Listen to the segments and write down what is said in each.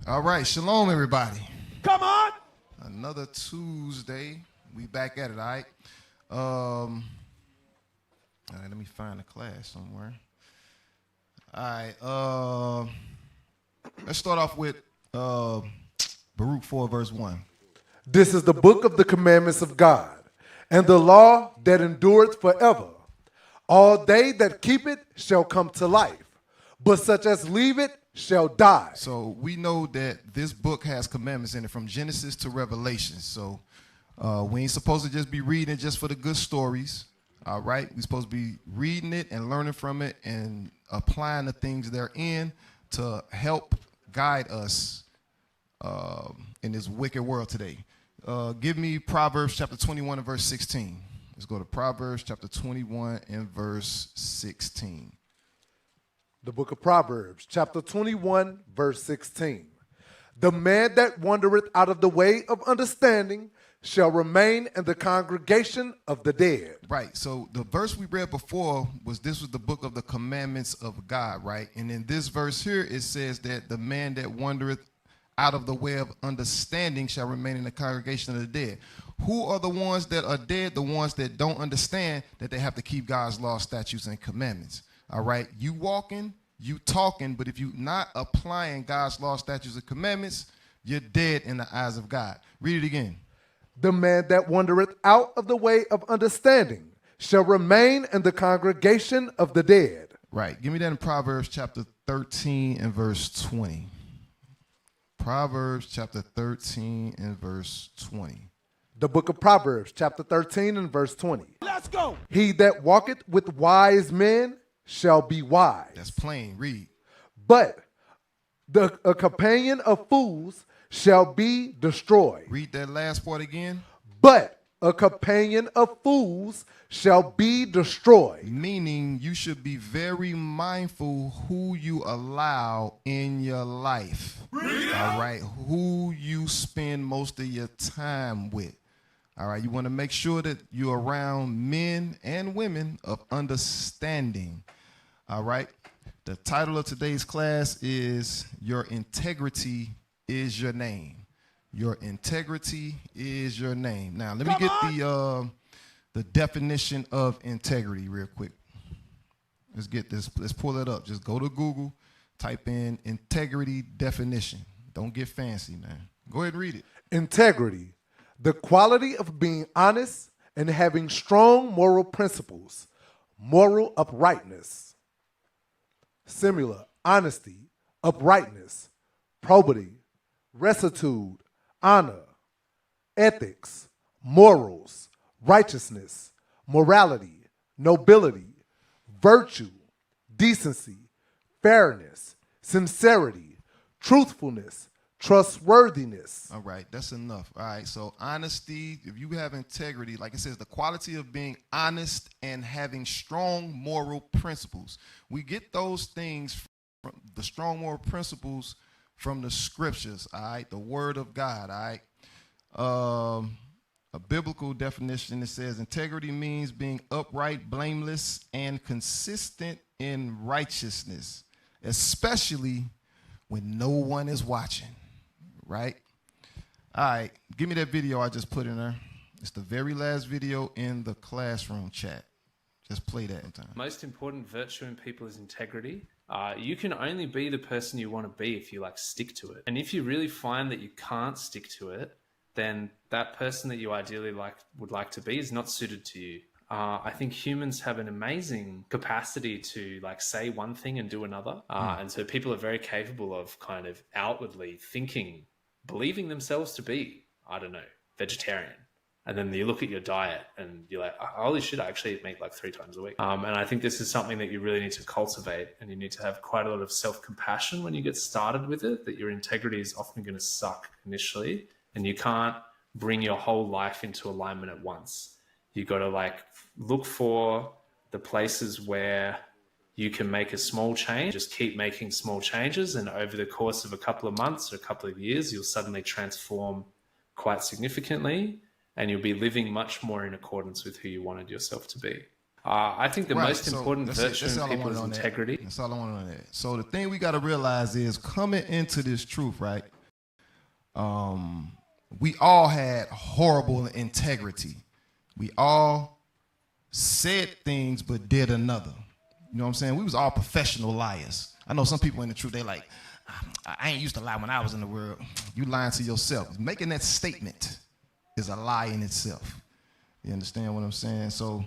All right, shalom, everybody. Come on. Another Tuesday. We back at it, all right? All right, let me find a class somewhere. All right, let's start off with Baruch 4, verse 1. This is the book of the commandments of God, and the law that endureth forever. All they that keep it shall come to life, but such as leave it shall die. So we know that this book has commandments in it from Genesis to Revelation. So we ain't supposed to just be reading it just for the good stories. All right, we're supposed to be reading it and learning from it and applying the things therein to help guide us in this wicked world today. Give me Proverbs chapter 21 and verse 16. Let's go to Proverbs chapter 21 and verse 16. The book of Proverbs, chapter 21, verse 16. The man that wandereth out of the way of understanding shall remain in the congregation of the dead. Right. So the verse we read before was the book of the commandments of God, right? And in this verse here, it says that the man that wandereth out of the way of understanding shall remain in the congregation of the dead. Who are the ones that are dead? The ones that don't understand that they have to keep God's law, statutes, and commandments. All right. You walking, you talking, but if you not applying God's law, statutes, and commandments, you're dead in the eyes of God. Read it again. The man that wandereth out of the way of understanding shall remain in the congregation of the dead. Right. Give me that in Proverbs chapter 13 and verse 20. Proverbs chapter 13 and verse 20. The book of Proverbs, chapter 13 and verse 20. Let's go. He that walketh with wise men shall be wise. That's plain. Read. But a companion of fools shall be destroyed. Read that last part again. But a companion of fools shall be destroyed. Meaning you should be very mindful who you allow in your life. All right. Who you spend most of your time with. All right. You want to make sure that you're around men and women of understanding. All right. The title of today's class is Your Integrity is Your Name. Your integrity is your name. Now, let me get the definition of integrity real quick. Let's get this. Let's pull it up. Just go to Google, type in integrity definition. Don't get fancy, man. Go ahead and read it. Integrity, the quality of being honest and having strong moral principles, moral uprightness. Similar, honesty, uprightness, probity, rectitude, honor, ethics, morals, righteousness, morality, nobility, virtue, decency, fairness, sincerity, truthfulness, trustworthiness. All right, that's enough. All right, so honesty, if you have integrity, like it says, the quality of being honest and having strong moral principles. We get those things from the strong moral principles from the scriptures, all right, the word of God, all right. A biblical definition, it says integrity means being upright, blameless, and consistent in righteousness, especially when no one is watching, right? All right, give me that video I just put in there. It's the very last video in the classroom chat. Just play that in time. Most important virtue in people is integrity. You can only be the person you want to be if you stick to it. And if you really find that you can't stick to it, then that person that you ideally would like to be is not suited to you. I think humans have an amazing capacity to say one thing and do another. And so people are very capable of kind of outwardly believing themselves to be, I don't know, vegetarian. And then you look at your diet and you're like, holy shit, I actually eat meat 3 times a week. And I think this is something that you really need to cultivate, and you need to have quite a lot of self-compassion when you get started with it, that your integrity is often going to suck initially, and you can't bring your whole life into alignment at once. You got to look for the places where you can make a small change, just keep making small changes. And over the course of a couple of months or a couple of years, you'll suddenly transform quite significantly. And you'll be living much more in accordance with who you wanted yourself to be. I think the most important virtue in people is integrity. That's all I want to know that. So the thing we got to realize is coming into this truth, right? we all had horrible integrity. We all said things but did another. You know what I'm saying? We was all professional liars. I know some people in the truth, they like, I ain't used to lie when I was in the world. You lying to yourself. Making that statement is a lie in itself. You understand what I'm saying? So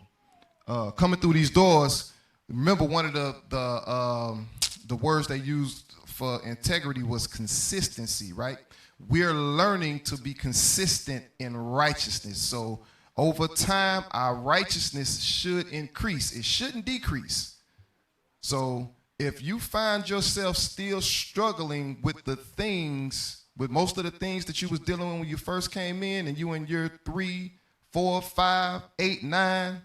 coming through these doors, remember one of the words they used for integrity was consistency, right? We're learning to be consistent in righteousness. So over time, our righteousness should increase. It shouldn't decrease. So if you find yourself still struggling with the things, with most of the things that you was dealing with when you first came in, and you in year 3, 4, 5, 8, 9,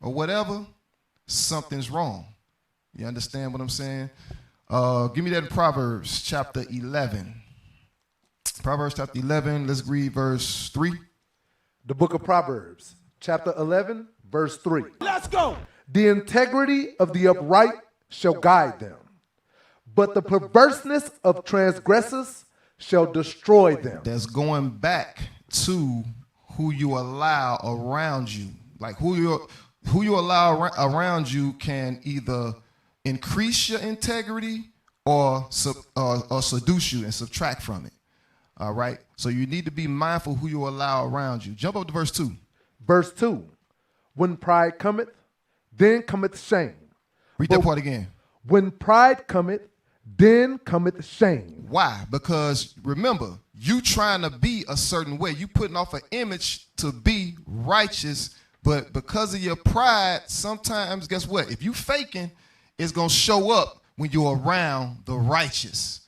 or whatever, something's wrong. You understand what I'm saying? Give me that in Proverbs chapter 11. Proverbs chapter 11, let's read verse 3. The book of Proverbs, chapter 11, verse 3. Let's go. The integrity of the upright shall guide them, but the perverseness of transgressors shall destroy them. That's going back to who you allow around you. Like who you allow around you can either increase your integrity or seduce you and subtract from it. All right? So you need to be mindful who you allow around you. Jump up to verse 2. Verse 2. When pride cometh, then cometh shame. Read that part again. When pride cometh, then cometh shame. Why? Because remember, you trying to be a certain way. You putting off an image to be righteous, but because of your pride, sometimes, guess what? If you faking, it's going to show up when you're around the righteous.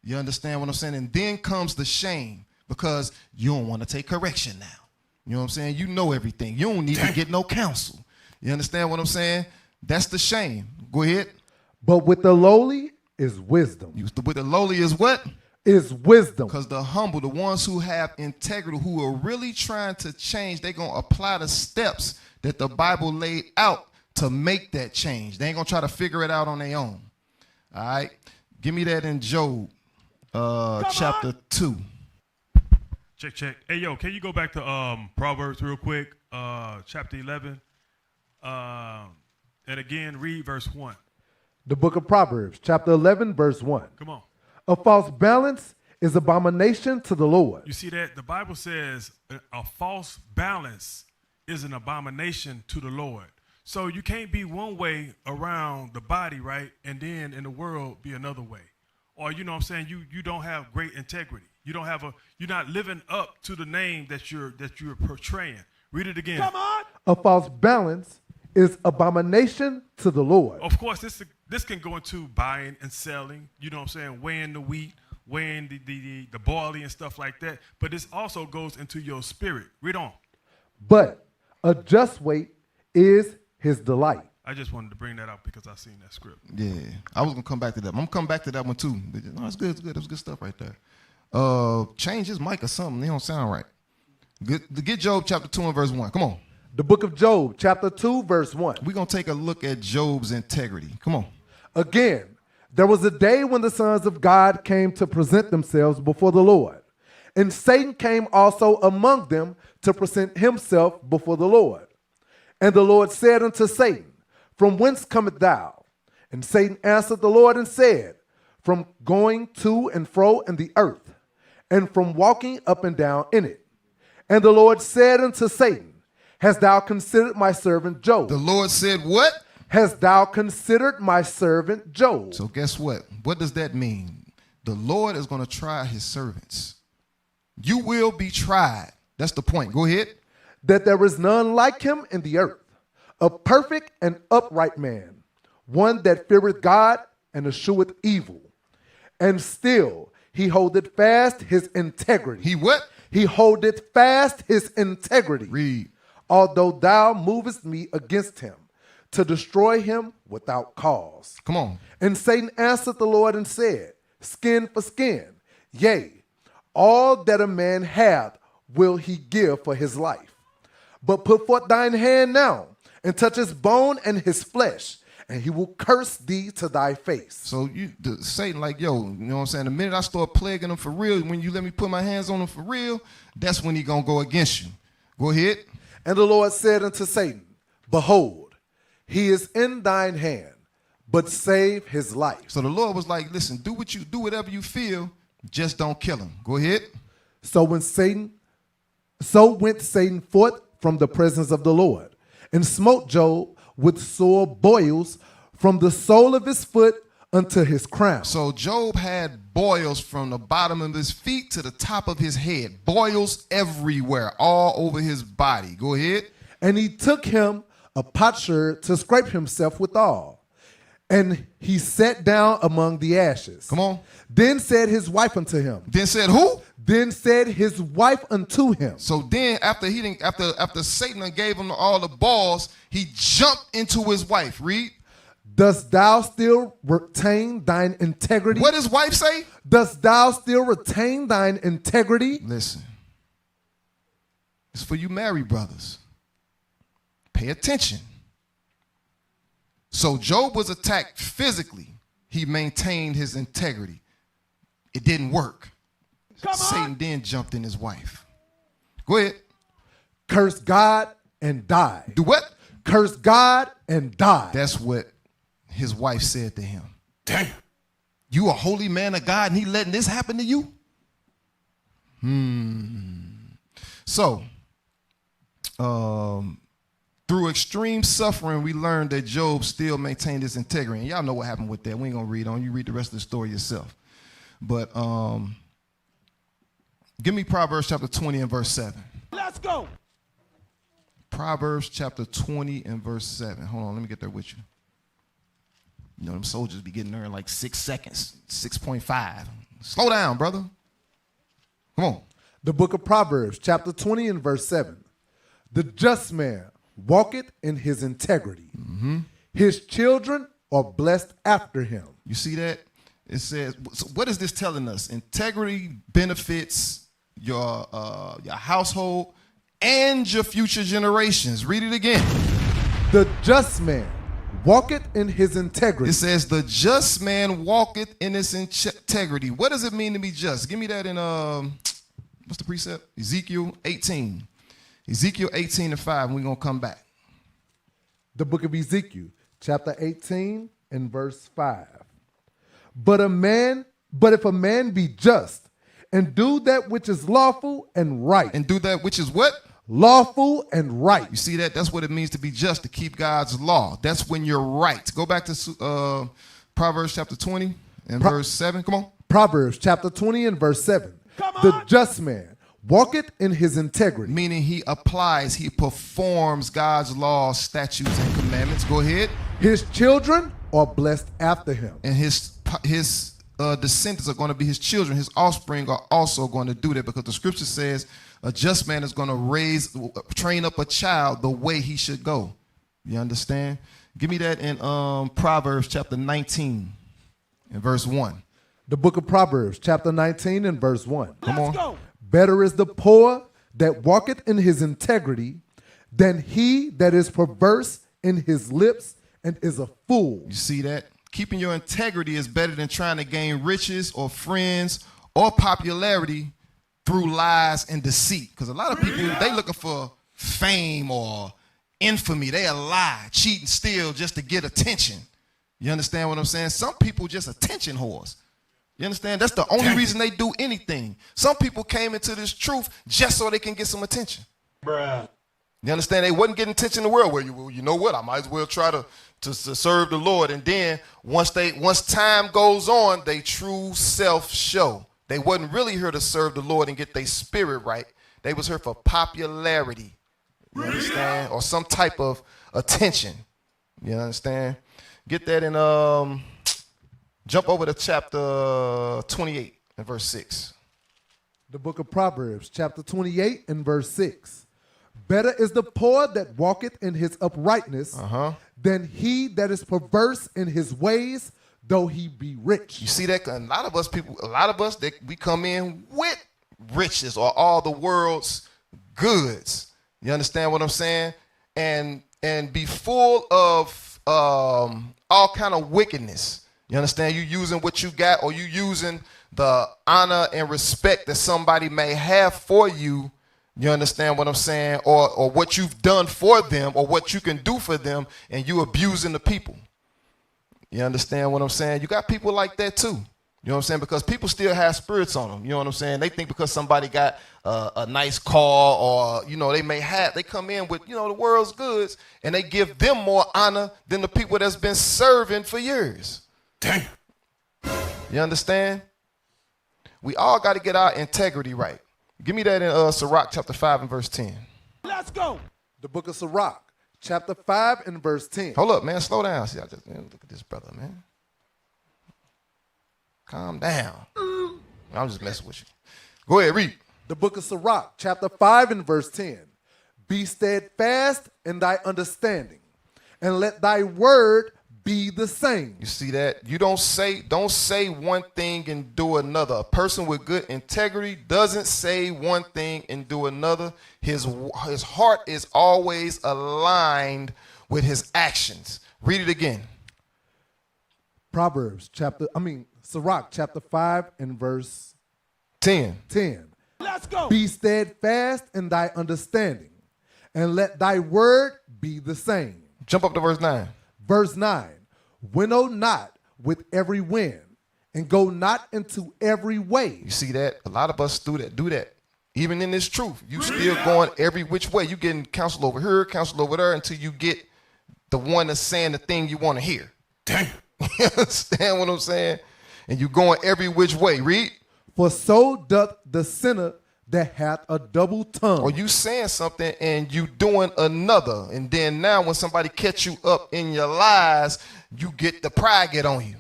You understand what I'm saying? And then comes the shame because you don't want to take correction now. You know what I'm saying? You know everything. You don't need to get no counsel. You understand what I'm saying? That's the shame. Go ahead. But with the lowly is wisdom. With the lowly is what? Is wisdom. Because the humble, the ones who have integrity, who are really trying to change, they're going to apply the steps that the Bible laid out to make that change. They ain't going to try to figure it out on their own. All right? Give me that in Job chapter 2. Check. Hey, yo, can you go back to Proverbs real quick, chapter 11? And again, read verse 1. The book of Proverbs, chapter 11, verse 1. Come on. A false balance is abomination to the Lord. You see that? The Bible says a false balance is an abomination to the Lord. So you can't be one way around the body, right? And then in the world be another way. Or, you know what I'm saying? You don't have great integrity. You're not living up to the name that you're portraying. Read it again. Come on. A false balance is abomination to the Lord. Of course, this can go into buying and selling, you know what I'm saying, weighing the wheat, weighing the barley and stuff like that. But this also goes into your spirit. Read on. But a just weight is his delight. I just wanted to bring that up because I seen that script. Yeah, I was going to come back to that. I'm going to come back to that one too. No, it's good. That was good stuff right there. Change his mic or something. They don't sound right. Get Job chapter 2 and verse 1. Come on. The book of Job, chapter 2, verse 1. We're going to take a look at Job's integrity. Come on. Again, there was a day when the sons of God came to present themselves before the Lord. And Satan came also among them to present himself before the Lord. And the Lord said unto Satan, From whence comest thou? And Satan answered the Lord and said, From going to and fro in the earth, and from walking up and down in it. And the Lord said unto Satan, Hast thou considered my servant Job? The Lord said what? Hast thou considered my servant Job? So guess what? What does that mean? The Lord is going to try his servants. You will be tried. That's the point. Go ahead. That there is none like him in the earth, a perfect and upright man, one that feareth God and escheweth evil. And still he holdeth fast his integrity. He what? He holdeth fast his integrity. Read. Although thou movest me against him, to destroy him without cause. Come on. And Satan answered the Lord and said, Skin for skin, yea, all that a man hath will he give for his life. But put forth thine hand now, and touch his bone and his flesh, and he will curse thee to thy face. So Satan like, yo, you know what I'm saying? The minute I start plaguing him for real, when you let me put my hands on him for real, that's when he gonna go against you. Go ahead. And the Lord said unto Satan, Behold, he is in thine hand, but save his life. So the Lord was like, listen, do whatever you feel, just don't kill him. Go ahead. So went Satan forth from the presence of the Lord, and smote Job with sore boils from the sole of his foot unto his crown. So Job had boils from the bottom of his feet to the top of his head. Boils everywhere, all over his body. Go ahead. And he took him a potsherd to scrape himself withal. And he sat down among the ashes. Come on. Then said his wife unto him. Then said who? Then said his wife unto him. So then after Satan done gave him all the balls, he jumped into his wife. Read. Dost thou still retain thine integrity? What his wife say? Dost thou still retain thine integrity? Listen. It's for you married brothers. Pay attention. So Job was attacked physically. He maintained his integrity. It didn't work. Satan then jumped in his wife. Go ahead. Curse God and die. Do what? Curse God and die. That's what his wife said to him. Damn. You a holy man of God and he letting this happen to you? So, through extreme suffering, we learned that Job still maintained his integrity. And y'all know what happened with that. We ain't going to read on. You read the rest of the story yourself. But give me Proverbs chapter 20 and verse 7. Let's go. Proverbs chapter 20 and verse 7. Hold on, let me get there with you. You know, them soldiers be getting there in like 6 seconds, 6.5. Slow down, brother. Come on. The book of Proverbs, chapter 20 and verse 7. The just man walketh in his integrity. His children are blessed after him. You see that? It says, so what is this telling us? Integrity benefits your household and your future generations. Read it again. The just man walketh in his integrity. It says, the just man walketh in his integrity. What does it mean to be just? Give me that in, what's the precept? Ezekiel 18. Ezekiel 18 and 5, and we're going to come back. The book of Ezekiel, chapter 18 and verse 5. But if a man be just and do that which is lawful and right. And do that which is what? Lawful and right. You see that? That's what it means to be just, to keep God's law. That's when you're right. Go back to Proverbs chapter 20 and verse 7. Come on. Proverbs chapter 20 and verse 7. The just man walketh in his integrity. Meaning he performs God's laws, statutes, and commandments. Go ahead. His children are blessed after him. And his descendants are going to be his children. His offspring are also going to do that, because the scripture says a just man is going to train up a child the way he should go. You understand? Give me that in Proverbs chapter 19 and verse 1. The book of Proverbs chapter 19 and verse 1. Come on. Let's go. Better is the poor that walketh in his integrity than he that is perverse in his lips and is a fool. You see that? Keeping your integrity is better than trying to gain riches or friends or popularity through lies and deceit. Because a lot of people, they looking for fame or infamy. They lie, cheat, and steal just to get attention. You understand what I'm saying? Some people just attention whores. You understand? That's the only reason they do anything. Some people came into this truth just so they can get some attention. Bruh. You understand? They wasn't getting attention in the world. Well, you know what? I might as well try to serve the Lord. And then once time goes on, they true self show. They wasn't really here to serve the Lord and get their spirit right. They was here for popularity. You understand? Or some type of attention. You understand? Get that in jump over to chapter 28 and verse 6. The book of Proverbs, chapter 28 and verse 6. Better is the poor that walketh in his uprightness than he that is perverse in his ways, though he be rich. You see that? A lot of us, we come in with riches or all the world's goods. You understand what I'm saying? And be full of all kind of wickedness. You understand? You using what you got, or you using the honor and respect that somebody may have for you. You understand what I'm saying? Or what you've done for them, or what you can do for them, and you abusing the people. You understand what I'm saying? You got people like that too. You know what I'm saying? Because people still have spirits on them. You know what I'm saying? They think because somebody got a nice car, or, you know, they come in with, you know, the world's goods, and they give them more honor than the people that's been serving for years. Damn. You understand? We all got to get our integrity right. Give me that in Sirach chapter 5 and verse 10. Let's go. The book of Sirach, chapter 5 and verse 10. Hold up, man. Slow down. See, man, look at this brother, man. Calm down. I'm just messing with you. Go ahead, read. The book of Sirach, chapter 5 and verse 10. Be steadfast in thy understanding, and let thy word be the same. You see that? You don't say one thing and do another. A person with good integrity doesn't say one thing and do another. His heart is always aligned with his actions. Read it again. Sirach chapter 5 and verse 10. 10. Let's go. Be steadfast in thy understanding, and let thy word be the same. Jump up to verse 9. Verse 9. Winnow not with every wind, and go not into every way. You see that? A lot of us do that. Even in this truth, you still going every which way. You getting counsel over here, counsel over there, until you get the one that's saying the thing you want to hear. Damn. You understand what I'm saying? And you going every which way. Read. For so doth the sinner that hath a double tongue. Or you saying something and you doing another. And then now when somebody catch you up in your lies, you get the pride get on you.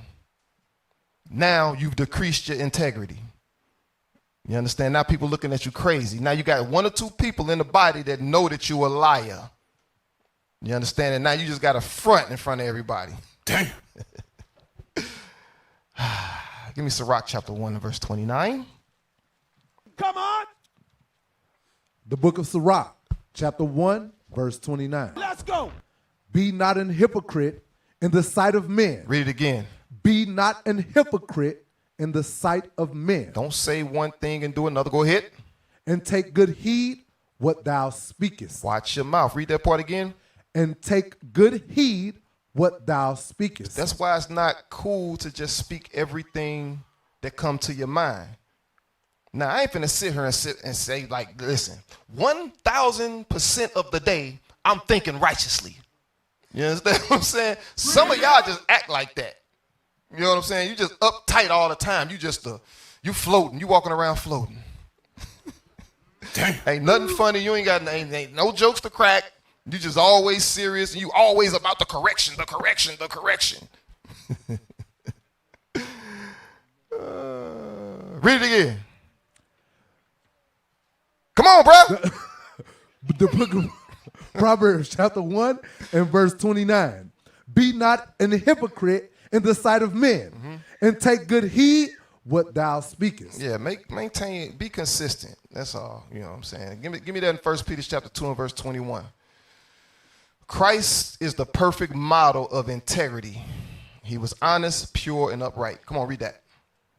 Now you've decreased your integrity. You understand? Now people looking at you crazy. Now you got one or two people in the body that know that you a liar. You understand? And now you just got a front in front of everybody. Damn. Give me Sirach chapter 1 and verse 29. Come on. The book of Sirach, chapter 1, verse 29. Let's go. Be not an hypocrite in the sight of men. Read it again. Be not an hypocrite in the sight of men. Don't say one thing and do another. Go ahead. And take good heed what thou speakest. Watch your mouth. Read that part again. And take good heed what thou speakest. That's why it's not cool to just speak everything that come to your mind. Now, I ain't finna sit here and say, like, listen, 1,000% of the day, I'm thinking righteously. You understand what I'm saying? Some of y'all just act like that. You know what I'm saying? You just uptight all the time. You floating. You walking around floating. Damn. Ain't nothing funny. You ain't no jokes to crack. You just always serious, and you always about the correction. Read it again. Come on, bro. The book of Proverbs, chapter 1 and verse 29. Be not an hypocrite in the sight of men, and take good heed what thou speakest. Yeah, maintain, be consistent. That's all. You know what I'm saying? Give me that in 1 Peter chapter 2 and verse 21. Christ is the perfect model of integrity. He was honest, pure, and upright. Come on, read that.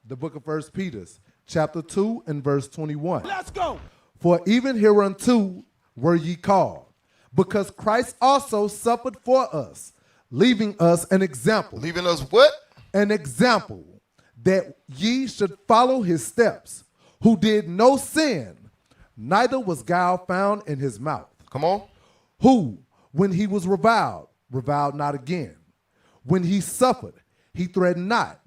The book of 1 Peter, chapter 2 and verse 21. Let's go. For even hereunto were ye called, because Christ also suffered for us, leaving us an example. Leaving us what? An example, that ye should follow his steps, who did no sin, neither was guile found in his mouth. Come on. Who, when he was reviled not again. When he suffered, he threatened not,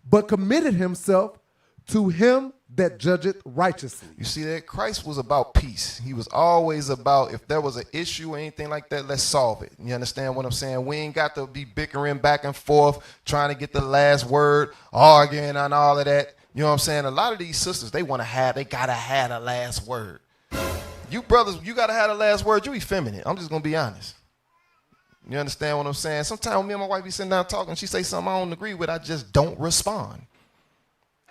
but committed himself to him that judgeth righteously. You see that? Christ was about peace. He was always about, if there was an issue or anything like that, let's solve it. You understand what I'm saying? We ain't got to be bickering back and forth, trying to get the last word, arguing and all of that. You know what I'm saying? A lot of these sisters, they gotta have the last word. You brothers, you gotta have the last word. You effeminate. I'm just gonna be honest. You understand what I'm saying? Sometimes when me and my wife be sitting down talking, she say something I don't agree with, I just don't respond.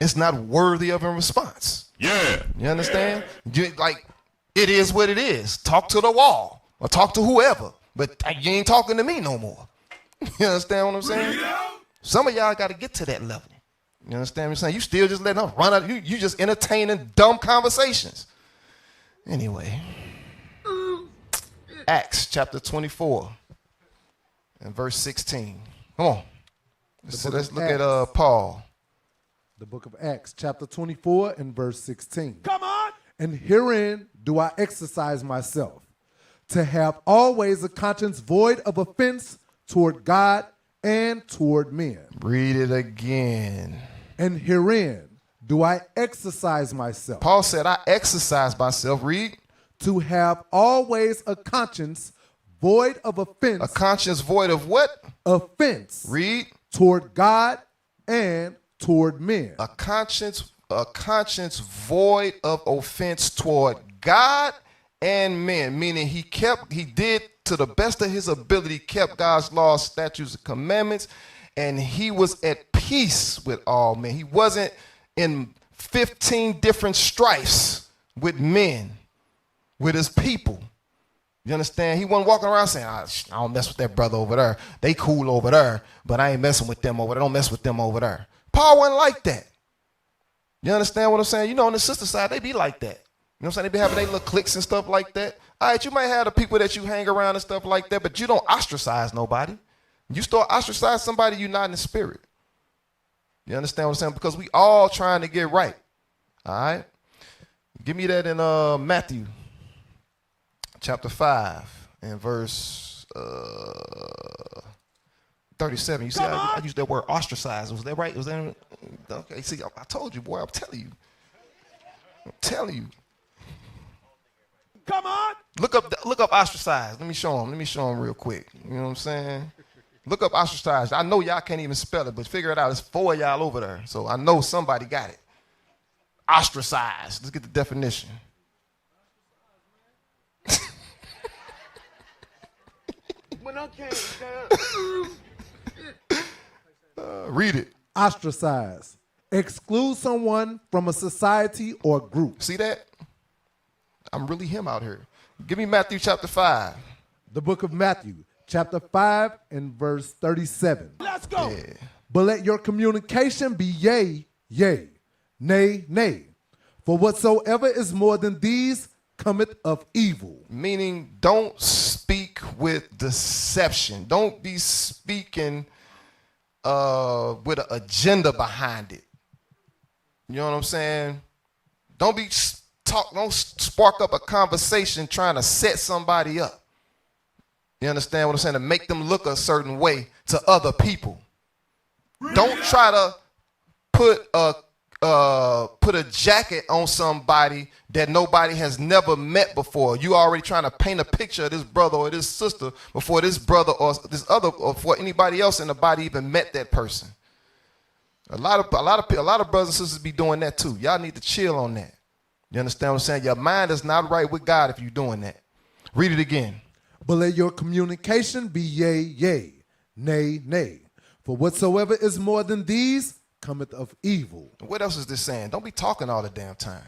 It's not worthy of a response. Yeah. You understand? It is what it is. Talk to the wall or talk to whoever, but you ain't talking to me no more. You understand what I'm saying? Some of y'all got to get to that level. You understand what I'm saying? You still just letting them run out. You just entertaining dumb conversations. Anyway, Acts chapter 24 and verse 16. Come on. Let's look at Paul. The book of Acts, chapter 24 and verse 16. Come on. And herein do I exercise myself, to have always a conscience void of offense toward God and toward men. Read it again. And herein do I exercise myself, Paul said, I exercise myself. Read. to have always a conscience void of offense. A conscience void of what? Offense Read. toward God and toward men. A conscience void of offense toward God and men. Meaning he did to the best of his ability, kept God's laws, statutes, and commandments, and he was at peace with all men. He wasn't in 15 different strifes with men, with his people. You understand? He wasn't walking around saying, I don't mess with that brother over there. They cool over there, but I ain't messing with them over there. Don't mess with them over there. Paul wasn't like that. You understand what I'm saying? You know, on the sister side, they be like that. You know what I'm saying? They be having their little cliques and stuff like that. All right, you might have the people that you hang around and stuff like that, but you don't ostracize nobody. You start ostracize somebody, you're not in the spirit. You understand what I'm saying? Because we all trying to get right. All right? Give me that in Matthew chapter 5 and verse 37. You see, I used that word ostracize. Was that right? Was that okay? See, I told you, boy. I'm telling you. I'm telling you. Come on. Look up ostracize. Let me show him real quick. You know what I'm saying? Look up ostracize. I know y'all can't even spell it, but figure it out. It's 4 of y'all over there, so I know somebody got it. Ostracize. Let's get the definition. When I came down. Read it. Ostracize. Exclude someone from a society or group. See that? I'm really him out here. Give me Matthew chapter 5. The book of Matthew, chapter 5 and verse 37. Let's go. Yeah. But let your communication be yea, yea, nay, nay. For whatsoever is more than these cometh of evil. Meaning, don't speak with deception. Don't be speaking with an agenda behind it. You know what I'm saying? Don't spark up a conversation trying to set somebody up. You understand what I'm saying? To make them look a certain way to other people. Don't try to put a jacket on somebody that nobody has never met before. You already trying to paint a picture of this brother or this sister before this brother or this other or before anybody else in the body even met that person. A lot of brothers and sisters be doing that too. Y'all need to chill on that. You understand what I'm saying? Your mind is not right with God if you're doing that. Read it again. But let your communication be yea, yea, nay, nay. For whatsoever is more than these cometh of evil. What else is this saying? Don't be talking all the damn time.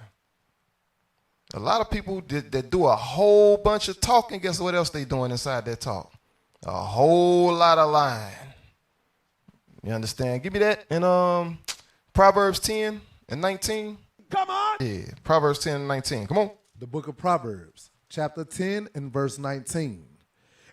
A lot of people that do a whole bunch of talking, guess what else they doing inside their talk? A whole lot of lying. You understand? Give me that in Proverbs 10 and 19. Come on. Yeah, Proverbs 10 and 19. Come on. The book of Proverbs, chapter 10 and verse 19.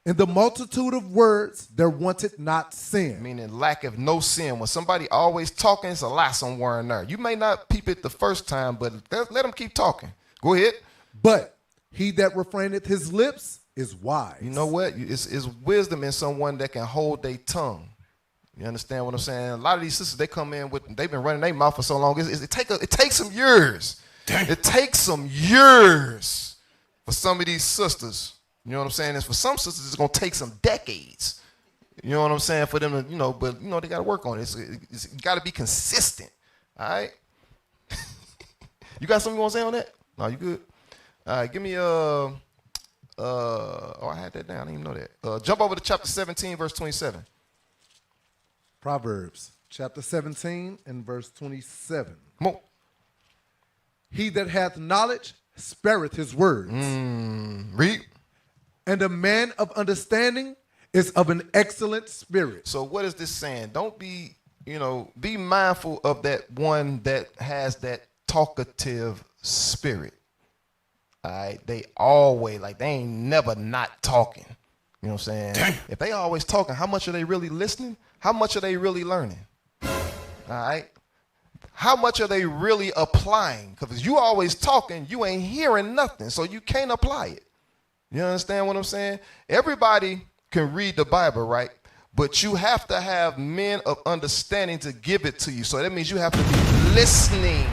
In the multitude of words there wanted not sin. Meaning lack of no sin. When somebody always talking, it's a lie somewhere in there. You may not peep it the first time, but let them keep talking. Go ahead. But he that refraineth his lips is wise. You know what? It's wisdom in someone that can hold their tongue. You understand what I'm saying? A lot of these sisters, they come in with, they've been running their mouth for so long. It takes some years. Dang. It takes some years for some of these sisters. You know what I'm saying? And for some sisters, it's going to take some decades. You know what I'm saying? For them to, but, they got to work on it. It's got to be consistent. All right? You got something you want to say on that? No, you good? All right, give me, I had that down. I didn't even know that. Jump over to chapter 17, verse 27. Proverbs, chapter 17 and verse 27. Come on. He that hath knowledge spareth his words. Read. And a man of understanding is of an excellent spirit. So what is this saying? Don't be, be mindful of that one that has that talkative spirit. All right. They always, they ain't never not talking. You know what I'm saying? Dang. If they always talking, how much are they really listening? How much are they really learning? All right. How much are they really applying? Because you always talking, you ain't hearing nothing, so you can't apply it. You understand what I'm saying? Everybody can read the Bible, right? But you have to have men of understanding to give it to you. So that means you have to be listening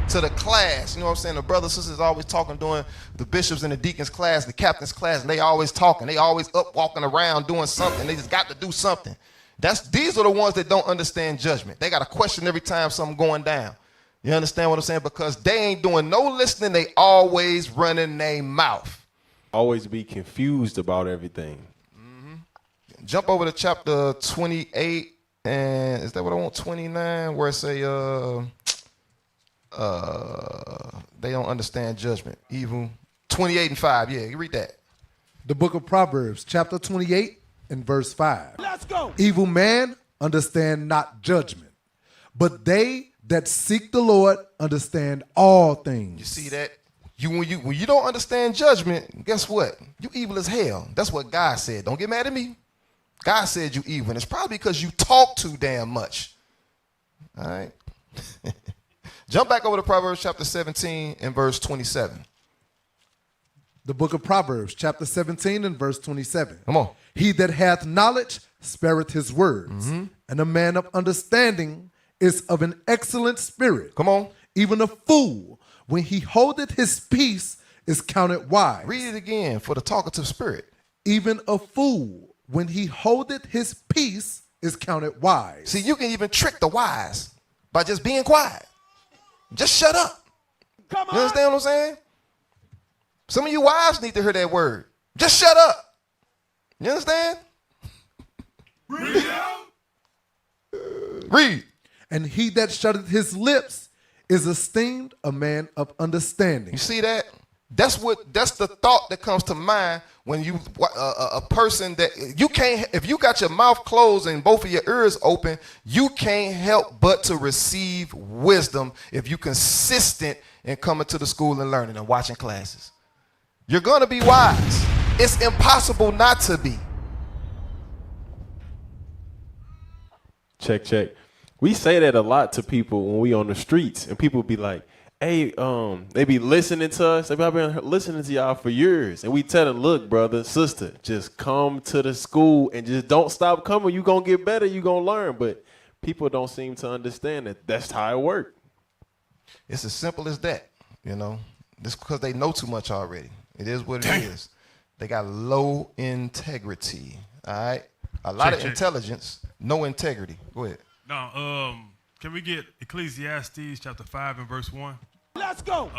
to the class. You know what I'm saying? The brothers and sisters always talking during the bishops and the deacons class, the captain's class, and they always talking. They always up walking around doing something. They just got to do something. These are the ones that don't understand judgment. They got a question every time something going down. You understand what I'm saying? Because they ain't doing no listening. They always running their mouth. Always be confused about everything. Jump over to chapter 28, and is that what I want? 29, where it say they don't understand judgment. Evil. 28 and 5. Yeah, you read that. The book of Proverbs, chapter 28 and verse 5. Let's go. Evil man understand not judgment, but they that seek the Lord understand all things. You see that? When you don't understand judgment, guess what? You evil as hell. That's what God said. Don't get mad at me. God said you evil. And it's probably because you talk too damn much. All right. Jump back over to Proverbs chapter 17 and verse 27. The book of Proverbs, chapter 17 and verse 27. Come on. He that hath knowledge spareth his words, and a man of understanding is of an excellent spirit. Come on. Even a fool, when he holdeth his peace, is counted wise. Read it again for the talkative spirit. Even a fool, when he holdeth his peace, is counted wise. See, you can even trick the wise by just being quiet. Just shut up. Come on. You understand what I'm saying? Some of you wives need to hear that word. Just shut up. You understand? Read. And he that shutteth his lips is esteemed a man of understanding. You see that? That's the thought that comes to mind when you a person that you can't, if you got your mouth closed and both of your ears open, you can't help but to receive wisdom if you consistent in coming to the school and learning and watching classes. You're going to be wise. It's impossible not to be. Check. We say that a lot to people when we on the streets, and people be like, hey, they be listening to us. I've been listening to y'all for years. And we tell them, look, brother, sister, just come to the school and just don't stop coming. You going to get better. You going to learn. But people don't seem to understand that that's how it works. It's as simple as that, Just because they know too much already. It is what it is. They got low integrity, all right? A lot of intelligence, no integrity. Go ahead. Now, can we get Ecclesiastes chapter 5 and verse 1? Let's go.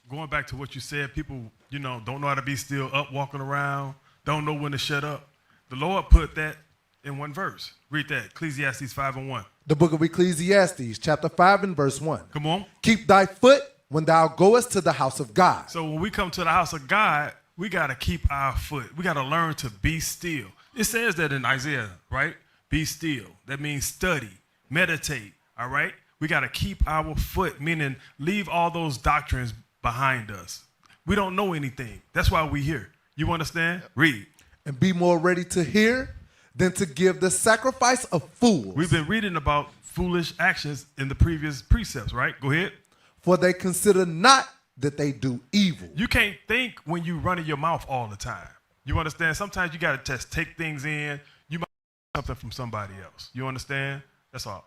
Going back to what you said, people, don't know how to be still, up walking around, don't know when to shut up. The Lord put that in one verse. Read that, Ecclesiastes 5 and 1. The book of Ecclesiastes, chapter 5 and verse 1. Come on. Keep thy foot when thou goest to the house of God. So when we come to the house of God, we got to keep our foot. We got to learn to be still. It says that in Isaiah, right? Be still. That means study, meditate, all right? We got to keep our foot, meaning leave all those doctrines behind us. We don't know anything. That's why we're here. You understand? Read. And be more ready to hear than to give the sacrifice of fools. We've been reading about foolish actions in the previous precepts, right? Go ahead. For they consider not that they do evil. You can't think when you running your mouth all the time. You understand? Sometimes you got to just take things in. You might get something from somebody else. You understand? That's all.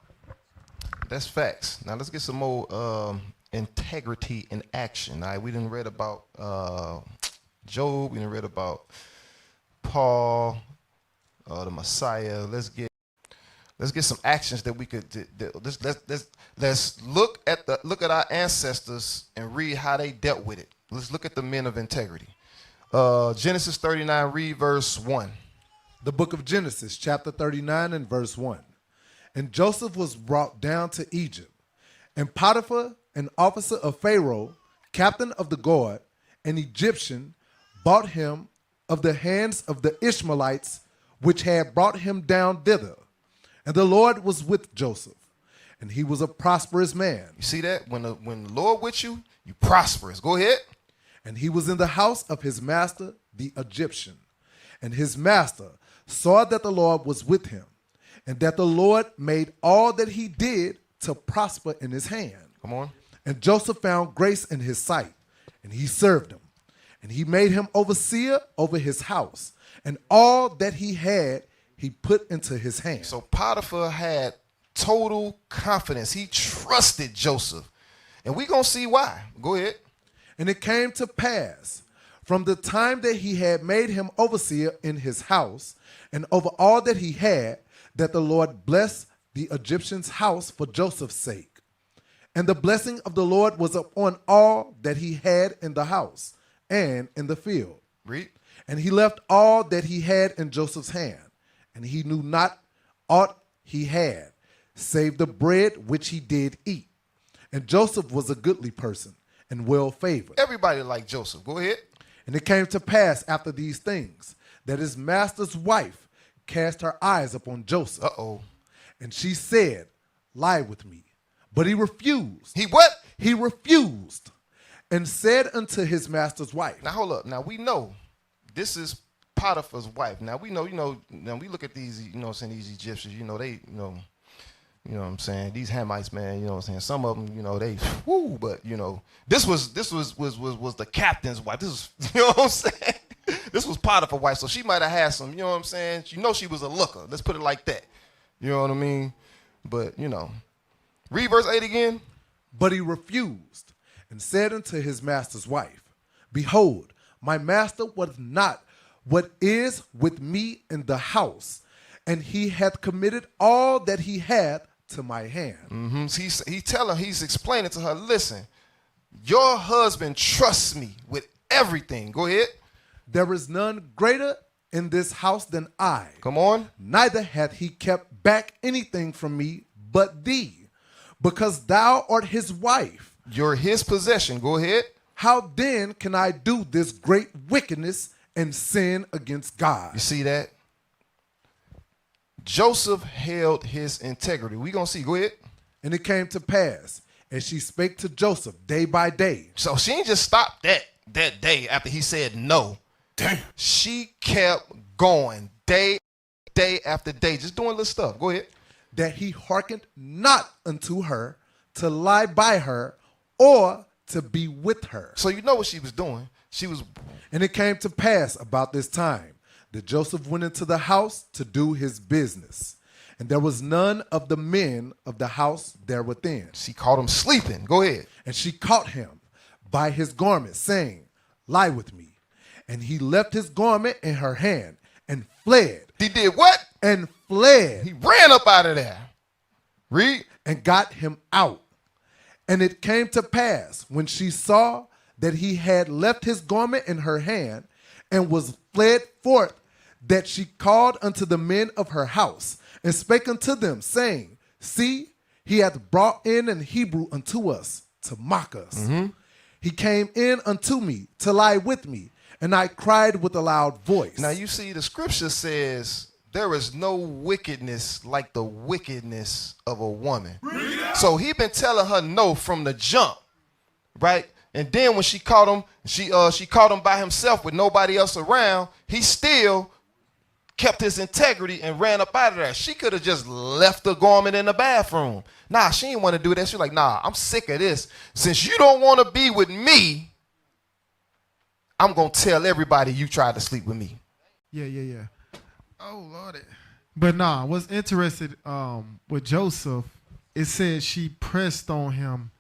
That's facts. Now let's get some more integrity in action. All right, we done read about Job. We done read about Paul, the Messiah. Let's get some actions that we could. Let's look at our ancestors and read how they dealt with it. Let's look at the men of integrity. Genesis 39, read verse 1. The book of Genesis, chapter 39 and verse 1. And Joseph was brought down to Egypt, and Potiphar, an officer of Pharaoh, captain of the guard, an Egyptian, bought him of the hands of the Ishmaelites which had brought him down thither. And the Lord was with Joseph, and he was a prosperous man. You see that? When the Lord with you, you prosperous. Go ahead. And he was in the house of his master, the Egyptian. And his master saw that the Lord was with him, and that the Lord made all that he did to prosper in his hand. Come on. And Joseph found grace in his sight, and he served him. And he made him overseer over his house, and all that he had he put into his hand. So Potiphar had total confidence. He trusted Joseph. And we're going to see why. Go ahead. And it came to pass, from the time that he had made him overseer in his house, and over all that he had, that the Lord blessed the Egyptian's house for Joseph's sake. And the blessing of the Lord was upon all that he had in the house and in the field. Read. And he left all that he had in Joseph's hand, and he knew not aught he had, save the bread which he did eat. And Joseph was a goodly person and well favored. Everybody liked Joseph. Go ahead. And it came to pass after these things that his master's wife cast her eyes upon Joseph. Uh-oh. And she said, lie with me. But he refused. He what? He refused and said unto his master's wife. Now, hold up. Now, we know this is Potiphar's wife. Now, we know, now we look at these, saying these Egyptians, they, what I'm saying? These Hamites, man, what I'm saying? Some of them, they, whoo, but, this was the captain's wife. This was, what I'm saying? This was Potiphar's wife, so she might have had some, what I'm saying? She was a looker. Let's put it like that. You know what I mean? But, read verse 8 again. But he refused and said unto his master's wife, behold, my master was not what is with me in the house, and he hath committed all that he had to my hand. Mm-hmm. So he's explaining to her, listen, your husband trusts me with everything. Go ahead. There is none greater in this house than I. Come on. Neither hath he kept back anything from me but thee, because thou art his wife. You're his possession. Go ahead. How then can I do this great wickedness and sin against God? You see that? Joseph held his integrity. We're going to see. Go ahead. And it came to pass, as she spake to Joseph day by day. So she didn't just stop that day after he said no. Damn. She kept going day after day, just doing little stuff. Go ahead. That he hearkened not unto her to lie by her or to be with her. So you know what she was doing. She was. And it came to pass about this time that Joseph went into the house to do his business. And there was none of the men of the house there within. She caught him sleeping. Go ahead. And she caught him by his garment, saying, lie with me. And he left his garment in her hand and fled. He did what? And fled. He ran up out of there. Read. And got him out. And it came to pass, when she saw that he had left his garment in her hand and was fled forth, that she called unto the men of her house and spake unto them, saying, see, he hath brought in an Hebrew unto us to mock us. Mm-hmm. He came in unto me to lie with me, and I cried with a loud voice. Now you see, the scripture says there is no wickedness like the wickedness of a woman. So he been telling her no from the jump, right? And then when she caught him, she caught him by himself with nobody else around. He still kept his integrity and ran up out of there. She could have just left the garment in the bathroom. Nah, she didn't want to do that. She's like, nah, I'm sick of this. Since you don't want to be with me, I'm going to tell everybody you tried to sleep with me. Yeah. Oh, Lord. But nah, what's interesting with Joseph, it says she pressed on him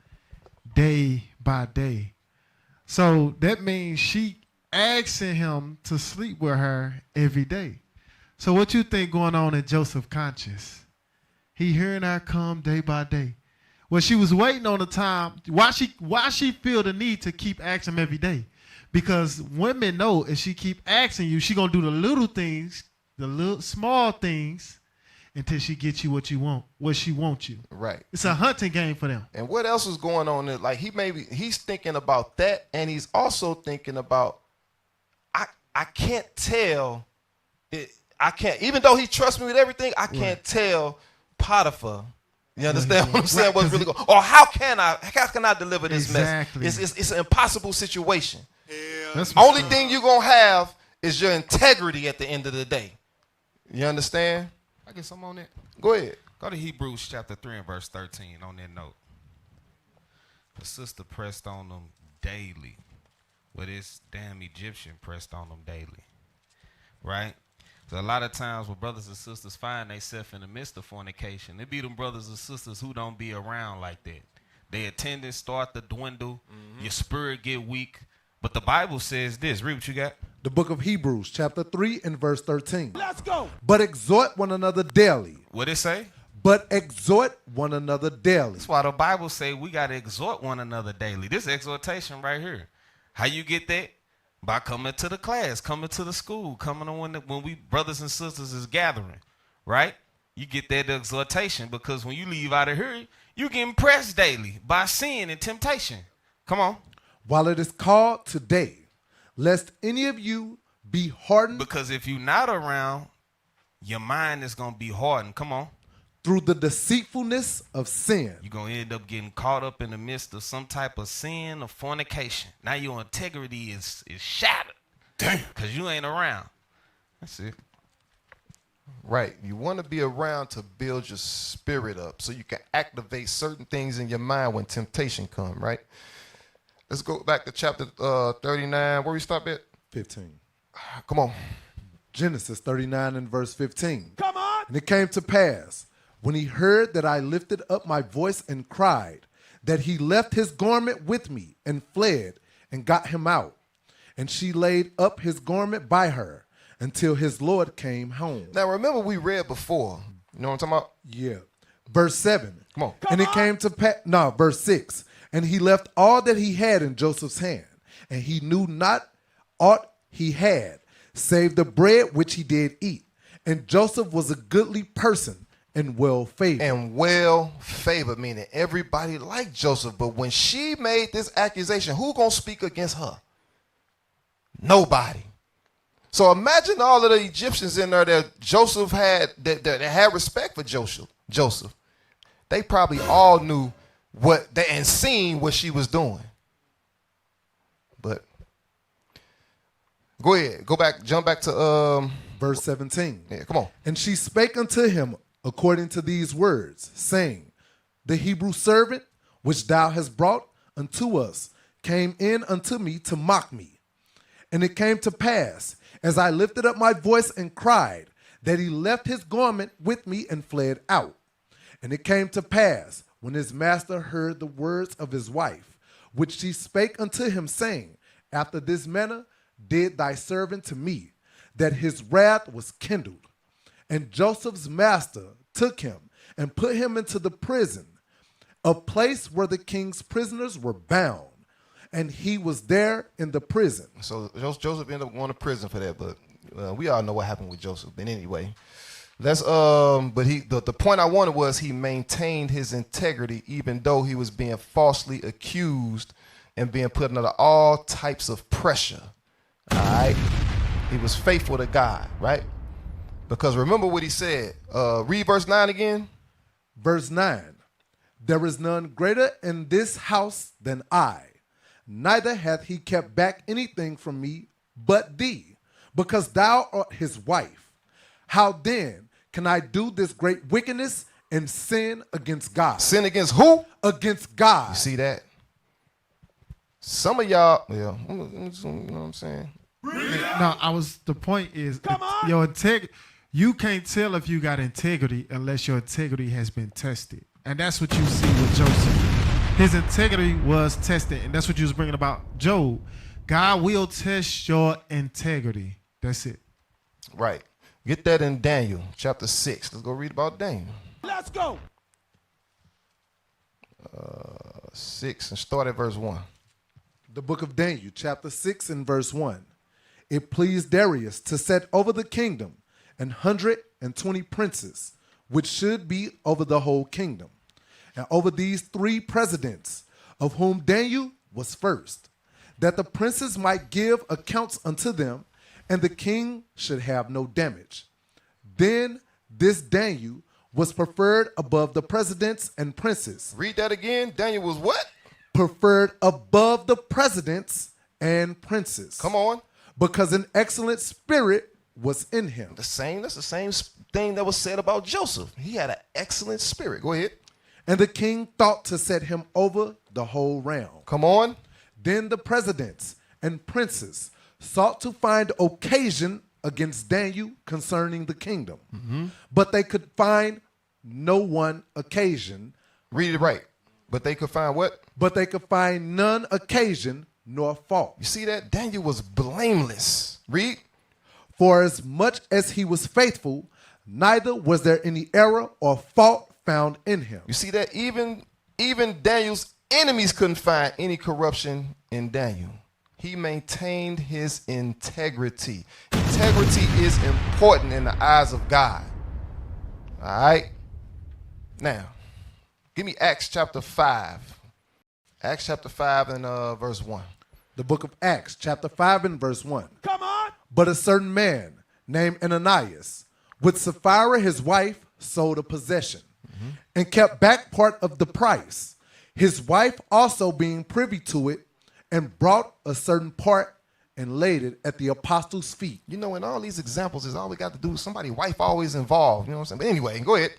day by day. So that means she asking him to sleep with her every day. So what you think going on in Joseph's conscience? He hearing her come day by day. Well, she was waiting on the time. Why she feel the need to keep asking him every day? Because women know if she keep asking you, she gonna do the little things, the little small things, until she gets you what you want, what she wants you. Right. It's a hunting game for them. And what else is going on there? Like he's thinking about that, and he's also thinking about I can't tell it. I can't, even though he trusts me with everything, I can't tell Potiphar. You understand what I'm saying? What's really going? Or how can I deliver this Exactly. mess? It's an impossible situation. That's what's Only up. thing you're gonna have is your integrity at the end of the day. You understand? I get some on that. Go ahead. Go to Hebrews chapter 3 and verse 13 on that note. The sister pressed on them daily. Well, this damn Egyptian pressed on them daily. Right? So a lot of times when brothers and sisters find themselves in the midst of fornication, it be them brothers and sisters who don't be around like that. Their attendance start to dwindle. Your spirit get weak. But the Bible says this. Read what you got. The book of Hebrews, chapter 3 and verse 13. Let's go. But exhort one another daily. What it say? But exhort one another daily. That's why the Bible say we got to exhort one another daily. This exhortation right here. How you get that? By coming to the class, coming to the school, coming on when we brothers and sisters is gathering, right? You get that exhortation because when you leave out of here, you getting pressed daily by sin and temptation. Come on. While it is called today, lest any of you be hardened Because if you're not around, your mind is going to be hardened. Come on. through the deceitfulness of sin. You're going to end up getting caught up in the midst of some type of sin or fornication. Now your integrity is shattered. Damn. Because you ain't around. That's it. Right. You want to be around to build your spirit up so you can activate certain things in your mind when temptation comes, right? Let's go back to chapter 39. Where we stop at? 15. Come on. Genesis 39 and verse 15. Come on. And it came to pass, when he heard that I lifted up my voice and cried, that he left his garment with me and fled and got him out. And she laid up his garment by her until his Lord came home. Now, remember we read before. You know what I'm talking about? Yeah. Verse 7. Come on. And it came to pass, no, verse 6. And he left all that he had in Joseph's hand, and he knew not aught he had, save the bread which he did eat. And Joseph was a goodly person and well favored. And well favored, meaning everybody liked Joseph. But when she made this accusation, who gonna speak against her? Nobody. So imagine all of the Egyptians in there that Joseph had that had respect for Joseph. They probably all knew what they and seen what she was doing. But go ahead, jump back to Verse 17. yeah, come on. And she spake unto him according to these words, saying, the Hebrew servant which thou hast brought unto us came in unto me to mock me. And it came to pass, as I lifted up my voice and cried, that he left his garment with me and fled out. And it came to pass, when his master heard the words of his wife, which she spake unto him, saying, after this manner did thy servant to me, that his wrath was kindled. And Joseph's master took him and put him into the prison, a place where the king's prisoners were bound. And he was there in the prison. So Joseph ended up going to prison for that, but we all know what happened with Joseph. But anyway, let's but the point I wanted was he maintained his integrity even though he was being falsely accused and being put under all types of pressure. All right, he was faithful to God, right? Because remember what he said. Read verse 9 again. Verse 9. There is none greater in this house than I. Neither hath he kept back anything from me but thee, because thou art his wife. How then can I do this great wickedness and sin against God? Sin against who? Against God. You see that? Some of y'all, yeah, you know what I'm saying? No, the point is, your integrity. You can't tell if you got integrity unless your integrity has been tested, and that's what you see with Joseph. His integrity was tested, and that's what you was bringing about Job. God will test your integrity. That's it. Right. Get that in Daniel chapter 6. Let's go read about Daniel. Let's go. 6 and start at verse 1. The book of Daniel, chapter 6 and verse 1. It pleased Darius to set over the kingdom 120 princes, which should be over the whole kingdom, and over these 3 presidents, of whom Daniel was first, that the princes might give accounts unto them, and the king should have no damage. Then this Daniel was preferred above the presidents and princes. Read that again. Daniel was what? Preferred above the presidents and princes. Come on. Because an excellent spirit was in him. That's the same thing that was said about Joseph. He had an excellent spirit. Go ahead. And the king thought to set him over the whole realm. Come on. Then the presidents and princes sought to find occasion against Daniel concerning the kingdom. But they could find no one occasion. Read it right. But they could find what? But they could find none occasion nor fault. You see that? Daniel was blameless. Read. For as much as he was faithful, neither was there any error or fault found in him. You see that? Even Daniel's enemies couldn't find any corruption in Daniel. He maintained his integrity. Integrity is important in the eyes of God. All right? Now, give me Acts chapter 5. Acts chapter 5 and verse 1. The book of Acts, chapter 5 and verse 1. Come on. But a certain man named Ananias, with Sapphira his wife, sold a possession and kept back part of the price. His wife also being privy to it, and brought a certain part and laid it at the apostles' feet. You know, in all these examples, is all we got to do. Somebody's wife always involved. You know what I'm saying? But anyway, go ahead.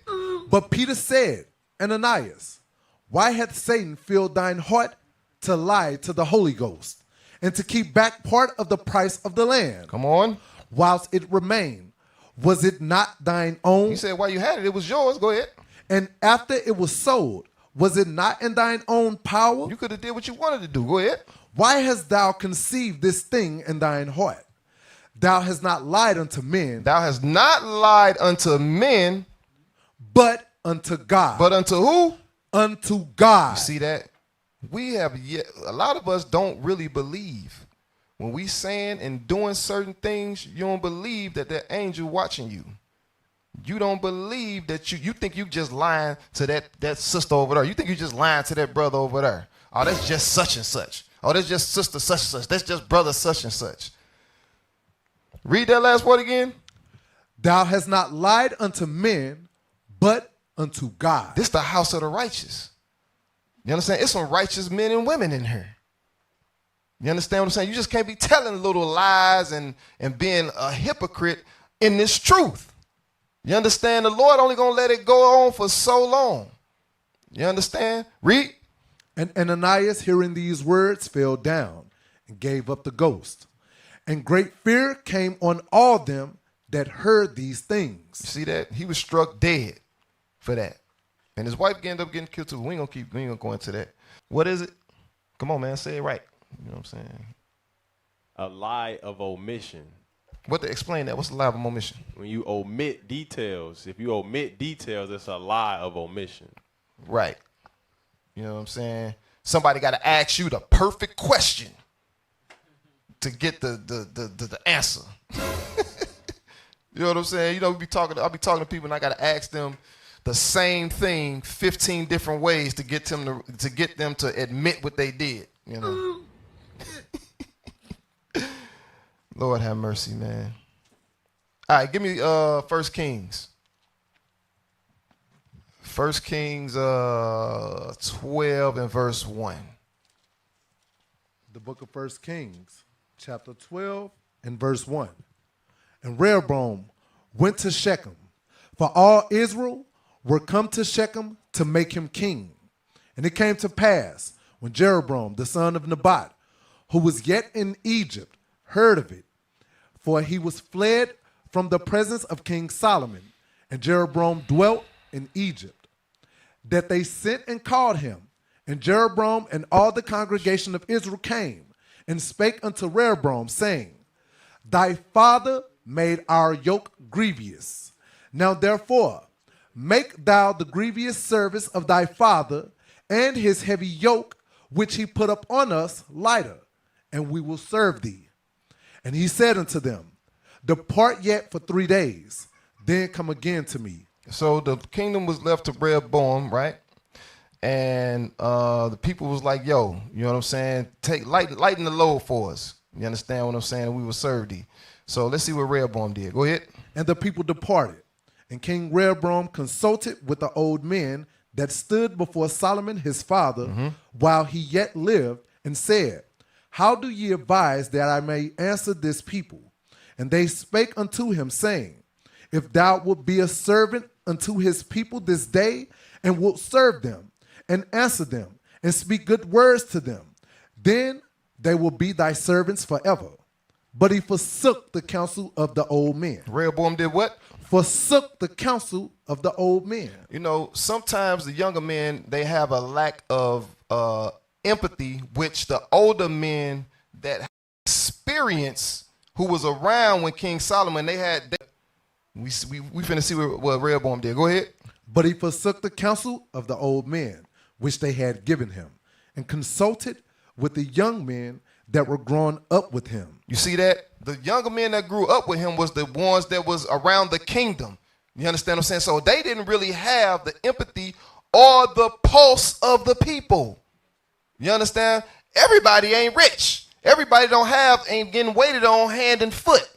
But Peter said, Ananias, why hath Satan filled thine heart to lie to the Holy Ghost, and to keep back part of the price of the land? Come on. Whilst it remained, was it not thine own? He said, while you had it, it was yours. Go ahead. And after it was sold, was it not in thine own power? You could have did what you wanted to do. Go ahead. Why hast thou conceived this thing in thine heart? Thou hast not lied unto men, Thou hast not lied unto men, but unto God. but unto who? Unto God. See that? We have yet, a lot of us don't really believe. When we saying and doing certain things, you don't believe that that angel watching you. You don't believe that you think you just lying to that sister over there. You think you just lying to that brother over there. Oh, that's just such and such. Oh, that's just sister such and such. That's just brother such and such. Read that last word again. Thou hast not lied unto men, but unto God. This the house of the righteous. You understand? It's some righteous men and women in here. You understand what I'm saying? You just can't be telling little lies and being a hypocrite in this truth. You understand? The Lord only going to let it go on for so long. You understand? Read. And Ananias, hearing these words, fell down and gave up the ghost. And great fear came on all them that heard these things. You see that? He was struck dead for that. And his wife ended up getting killed too. We ain't gonna go into that. What is it? Come on, man, say it right. You know what I'm saying? A lie of omission. What to explain that? What's the lie of omission? When you omit details, if you omit details, it's a lie of omission. Right. You know what I'm saying? Somebody got to ask you the perfect question to get the answer. You know what I'm saying? You know, I'll be talking to people and I got to ask them the same thing 15 different ways to get them to admit what they did, you know. Lord have mercy, man. All right, give me 1 Kings. 1 Kings 12 and verse 1. The book of 1 Kings, chapter 12 and verse 1. And Rehoboam went to Shechem, for all Israel were come to Shechem to make him king. And it came to pass, when Jeroboam, the son of Nebat, who was yet in Egypt, heard of it, for he was fled from the presence of King Solomon, and Jeroboam dwelt in Egypt, that they sent and called him. And Jeroboam and all the congregation of Israel came and spake unto Rehoboam, saying, Thy father made our yoke grievous. Now therefore, make thou the grievous service of thy father and his heavy yoke, which he put up on us, lighter, and we will serve thee. And he said unto them, Depart yet for 3 days, then come again to me. So the kingdom was left to Rehoboam, right? And the people was like, yo, you know what I'm saying? Lighten the load for us. You understand what I'm saying? We will serve thee. So let's see what Rehoboam did. Go ahead. And the people departed And King Rehoboam consulted with the old men that stood before Solomon his father while he yet lived, and said, How do ye advise that I may answer this people? And they spake unto him, saying, If thou wilt be a servant unto his people this day, and wilt serve them, and answer them, and speak good words to them, then they will be thy servants forever. But he forsook the counsel of the old men. Rehoboam did what? Forsook the counsel of the old men. You know, sometimes the younger men, they have a lack of empathy, which the older men that have experience, who was around when King Solomon, they had. We finna see what Rehoboam did. Go ahead. But he forsook the counsel of the old men, which they had given him, and consulted with the young men that were grown up with him. You see that? The younger men that grew up with him was the ones that was around the kingdom. You understand what I'm saying? So they didn't really have the empathy or the pulse of the people. You understand? Everybody ain't rich. Everybody ain't getting waited on hand and foot.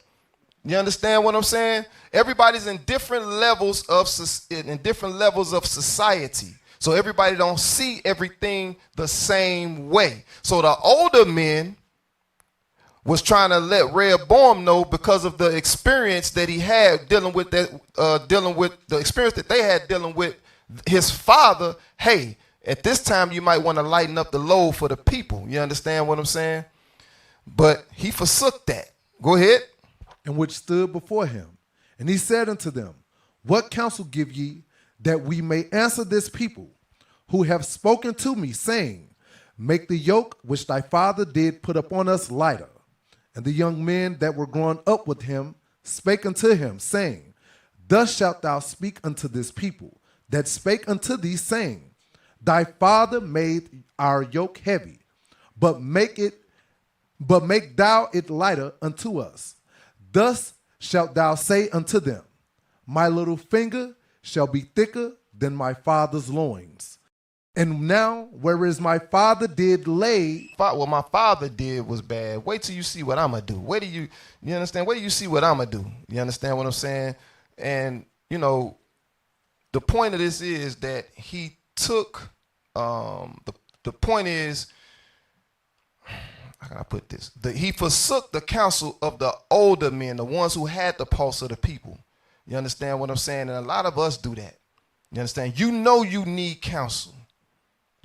You understand what I'm saying? Everybody's in different levels of society. So everybody don't see everything the same way. So the older men was trying to let Rehoboam know, because of the experience that he had dealing with the experience that they had dealing with his father. Hey, at this time you might want to lighten up the load for the people. You understand what I'm saying? But he forsook that. Go ahead. And which stood before him. And he said unto them, What counsel give ye, that we may answer this people, who have spoken to me, saying, Make the yoke which thy father did put upon us lighter. And the young men that were grown up with him spake unto him, saying, Thus shalt thou speak unto this people, that spake unto thee, saying, Thy father made our yoke heavy, but make thou it lighter unto us. Thus shalt thou say unto them, My little finger shall be thicker than my father's loins. And now, whereas my father did lay... What my father did was bad. Wait till you see what I'm going to do. You understand? Wait till you see what I'm going to do. You understand what I'm saying? And, you know, the point of this is that he took... the point is... How can I put this? He forsook the counsel of the older men, the ones who had the pulse of the people. You understand what I'm saying? And a lot of us do that. You understand? You know you need counsel.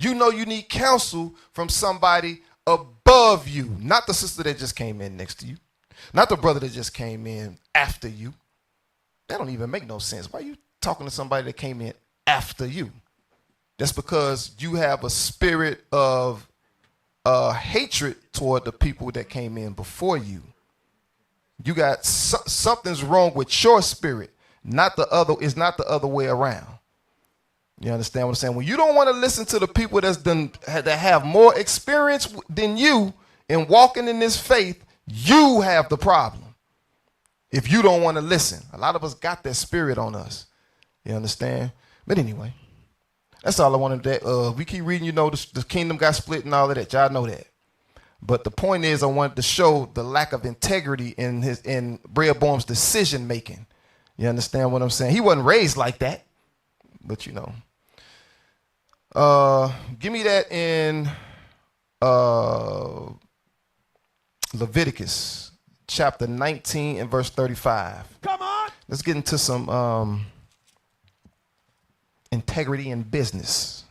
You know you need counsel from somebody above you, not the sister that just came in next to you, not the brother that just came in after you. That don't even make no sense. Why are you talking to somebody that came in after you? That's because you have a spirit of hatred toward the people that came in before you. You got something's wrong with your spirit, not the other. It's not the other way around. You understand what I'm saying? When you don't want to listen to the people that have more experience than you in walking in this faith, you have the problem. If you don't want to listen, a lot of us got that spirit on us. You understand? But anyway, that's all I wanted to. We keep reading, you know, the kingdom got split and all of that. Y'all know that. But the point is, I wanted to show the lack of integrity in Rehoboam's decision making. You understand what I'm saying? He wasn't raised like that, but you know. Give me that in Leviticus chapter 19 and verse 35. Come on. Let's get into some integrity in business.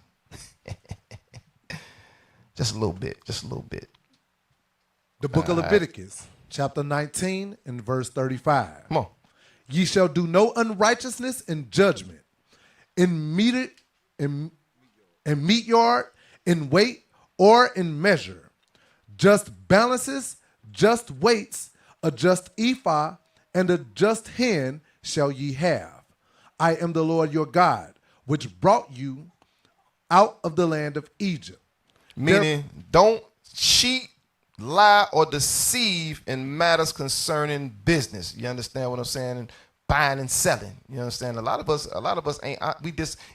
Just a little bit. The book of Leviticus, chapter 19 and verse 35. Come on. Ye shall do no unrighteousness in judgment, in meat yard, in weight, or in measure. Just balances, just weights, a just ephah, and a just hin shall ye have. I am the Lord your God, which brought you out of the land of Egypt. Meaning, don't cheat, lie, or deceive in matters concerning business. You understand what I'm saying? And buying and selling. You understand? A lot of us ain't.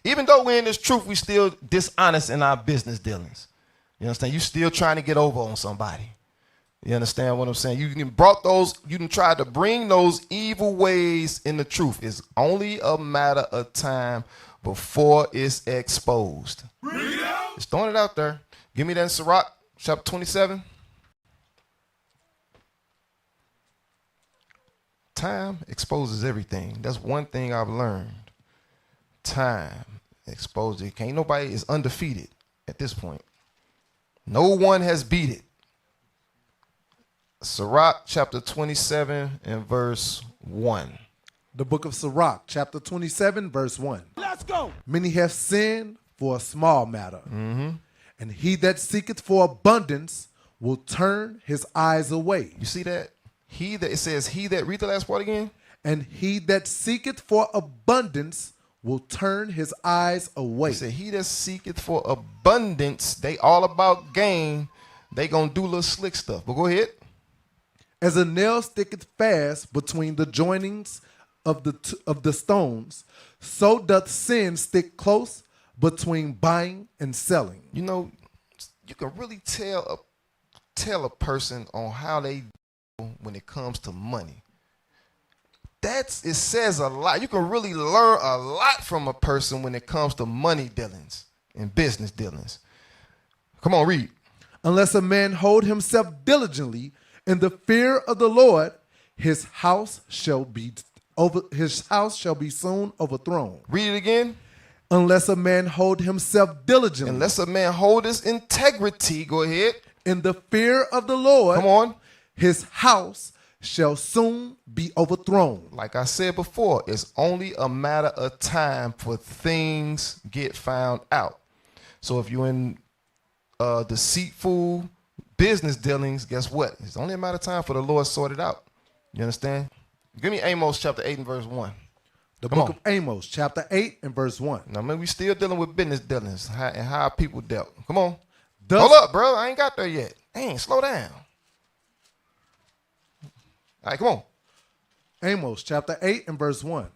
Even though we're in this truth, we still dishonest in our business dealings. You understand? You still trying to get over on somebody. You understand what I'm saying? You can brought those, you can try to bring those evil ways in the truth. It's only a matter of time before it's exposed. Just throwing it out there. Give me that in Sirach, chapter 27. Time exposes everything. That's one thing I've learned. Time exposes it. Can't nobody is undefeated at this point. No one has beat it. Sirach chapter 27 and verse 1. The book of Sirach, chapter 27, verse 1. Let's go. Many have sinned for a small matter, and he that seeketh for abundance will turn his eyes away. You see that? It says he that, read the last part again. And he that seeketh for abundance will turn his eyes away. It said he that seeketh for abundance, they all about gain. They gonna do little slick stuff. But go ahead. As a nail sticketh fast between the joinings of the stones, so doth sin stick close between buying and selling. You know, you can really tell a person on how they do when it comes to money. It says a lot. You can really learn a lot from a person when it comes to money dealings and business dealings. Come on, read. Unless a man hold himself diligently in the fear of the Lord, his house shall be soon overthrown. Read it again. Unless a man hold himself diligently. Unless a man hold his integrity, go ahead. In the fear of the Lord, Come on. his house shall soon be overthrown. Like I said before, it's only a matter of time for things get found out. So if you're in deceitful business dealings, guess what? It's only a matter of time for the Lord to sort it out. You understand? Give me Amos chapter 8 and verse 1. The Come book on. of Amos, chapter 8 and verse 1. Now, man, we still dealing with business dealings and how people dealt. Come on. Thus- Hold up, bro. I ain't got there yet. Dang, slow down. All right, come on. Amos chapter 8 and verse 1.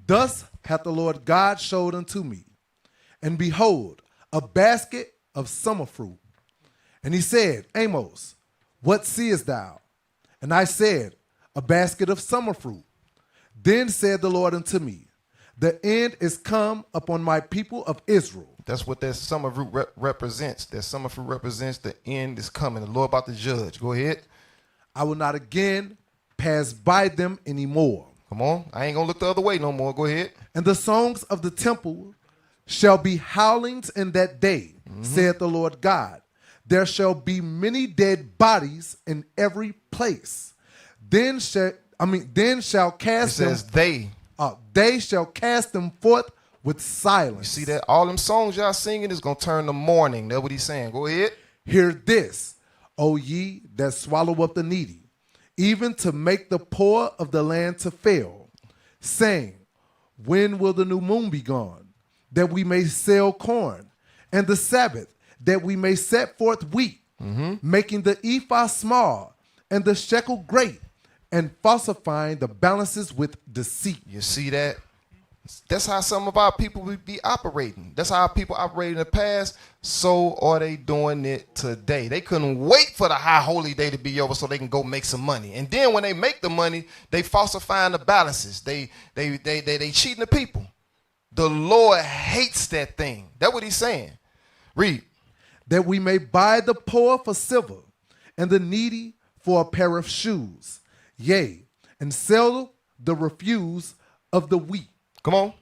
Thus hath the Lord God showed unto me, and behold, a basket of summer fruit. And he said, Amos, what seest thou? And I said, a basket of summer fruit. Then said the Lord unto me, the end is come upon my people of Israel. That's what that summer fruit represents. That summer fruit represents the end is coming. The Lord about to judge. Go ahead. I will not again pass by them anymore. Come on. I ain't going to look the other way no more. Go ahead. And the songs of the temple shall be howlings in that day, saith the Lord God. There shall be many dead bodies in every place. Then shall It cast them. says they. They shall cast them forth with silence. You see that? All them songs y'all singing is going to turn to mourning. That's what he's saying. Go ahead. Hear this, O ye that swallow up the needy, even to make the poor of the land to fail, saying, when will the new moon be gone, that we may sell corn, and the Sabbath, that we may set forth wheat, making the ephah small, and the shekel great, and falsifying the balances with deceit. You see that? That's how some of our people would be operating. That's how people operated in the past. So are they doing it today. They couldn't wait for the high holy day to be over so they can go make some money. And then when they make the money, they falsifying the balances. They cheating the people. The Lord hates that thing. That's what he's saying. Read. That we may buy the poor for silver, and the needy for a pair of shoes, yea, and sell the refuse of the wheat. Come on.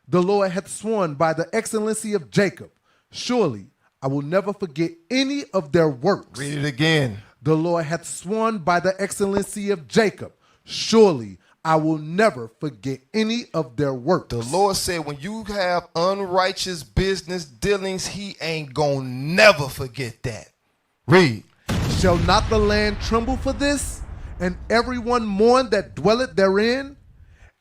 The Lord hath sworn by the excellency of Jacob, surely I will never forget any of their works. Read it again. The Lord hath sworn by the excellency of Jacob, surely I will never forget any of their works. The Lord said when you have unrighteous business dealings, he ain't gonna never forget that. Read. Shall not the land tremble for this, and everyone mourn that dwelleth therein?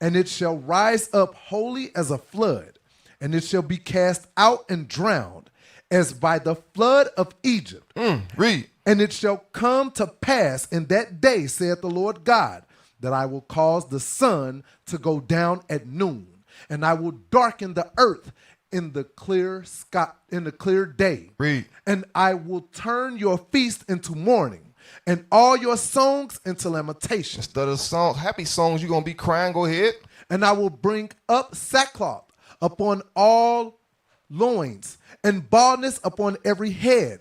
And it shall rise up wholly as a flood, and it shall be cast out and drowned, as by the flood of Egypt. Read. And it shall come to pass in that day, saith the Lord God, that I will cause the sun to go down at noon, and I will darken the earth in the clear sky, in the clear day. Read. And I will turn your feast into mourning, and all your songs into lamentation. Instead of songs, happy songs, you're going to be crying. Go ahead. And I will bring up sackcloth upon all loins, and baldness upon every head,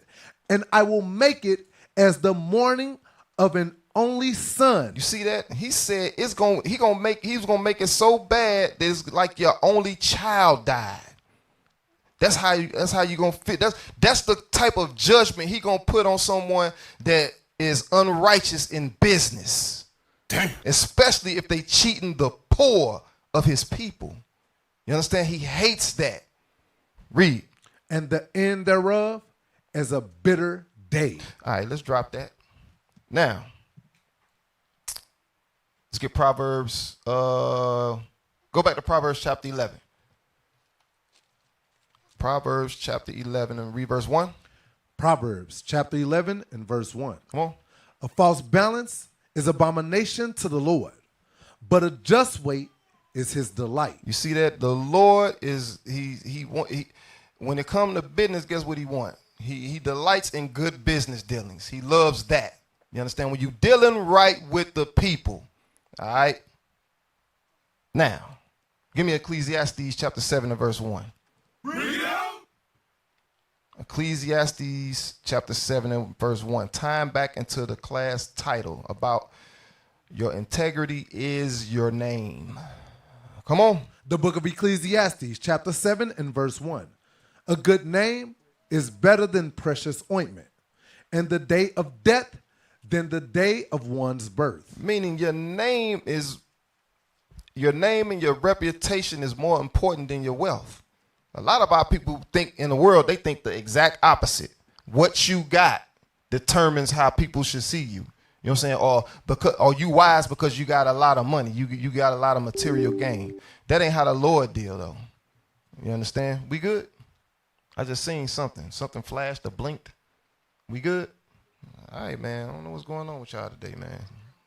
and I will make it as the mourning of an only son. You see that? He said he was gonna make it so bad that it's like your only child died. That's how you gonna fit. That's the type of judgment he gonna put on someone that is unrighteous in business. Damn. Especially if they cheating the poor of his people. You understand? He hates that. Read. And the end thereof is a bitter day. All right, let's drop that. Now, let's get Proverbs. Go back to Proverbs chapter 11. Proverbs chapter 11 and read verse 1. Proverbs chapter 11 and verse 1. Come on. A false balance is abomination to the Lord, but a just weight is his delight. You see that? The Lord is, when it comes to business, guess what he wants? He delights in good business dealings. He loves that. You understand? When you dealing right with the people. All right? Now, give me Ecclesiastes chapter 7 and verse 1. Read it out. Ecclesiastes chapter 7 and verse 1. Time back into the class title about your integrity is your name. Come on. The book of Ecclesiastes chapter 7 and verse 1. A good name is better than precious ointment, and the day of death than the day of one's birth. Meaning your name and your reputation is more important than your wealth. A lot of our people think in the world, they think the exact opposite. What you got determines how people should see you. You know what I'm saying? Or you wise because you got a lot of money. You got a lot of material gain. That ain't how the Lord deal though. You understand? We good? I just seen something. Something flashed or blinked. We good? All right, man. I don't know what's going on with y'all today, man.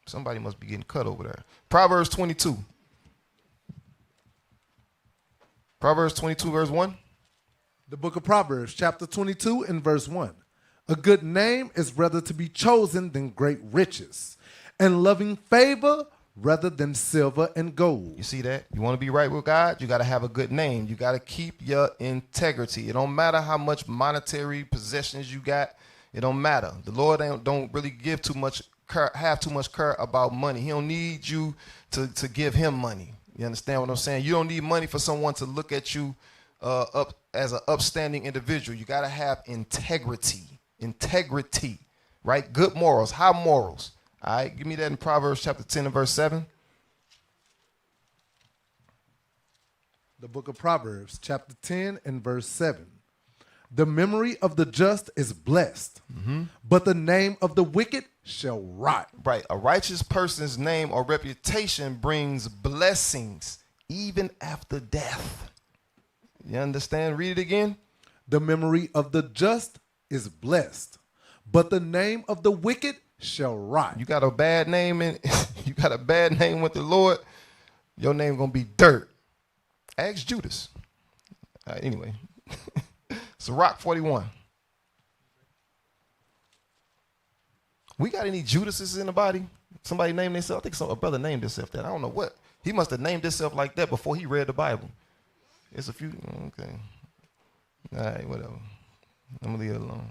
Somebody must be getting cut over there. Proverbs 22. Proverbs 22, verse 1. The book of Proverbs, chapter 22 and verse 1. A good name is rather to be chosen than great riches, and loving favor rather than silver and gold. You see that? You want to be right with God? You got to have a good name. You got to keep your integrity. It don't matter how much monetary possessions you got. It don't matter. The Lord don't really have too much care about money. He don't need you to give him money. You understand what I'm saying? You don't need money for someone to look at you up as an upstanding individual. You got to have integrity. Integrity, right? Good morals, high morals. All right, give me that in Proverbs chapter 10 and verse 7. The book of Proverbs, chapter 10 and verse 7. The memory of the just is blessed, but the name of the wicked shall rot. Right, a righteous person's name or reputation brings blessings even after death. You understand? Read it again. The memory of the just is blessed, but the name of the wicked shall rot. You got a bad name and you got a bad name with the Lord, your name gonna be dirt. Ask Judas. Anyway, Sirach 41. We got any Judases in the body? Somebody named themselves? I think a brother named himself that. I don't know what. He must have named himself like that before he read the Bible. It's a few. Okay. All right, whatever. I'm gonna leave it alone.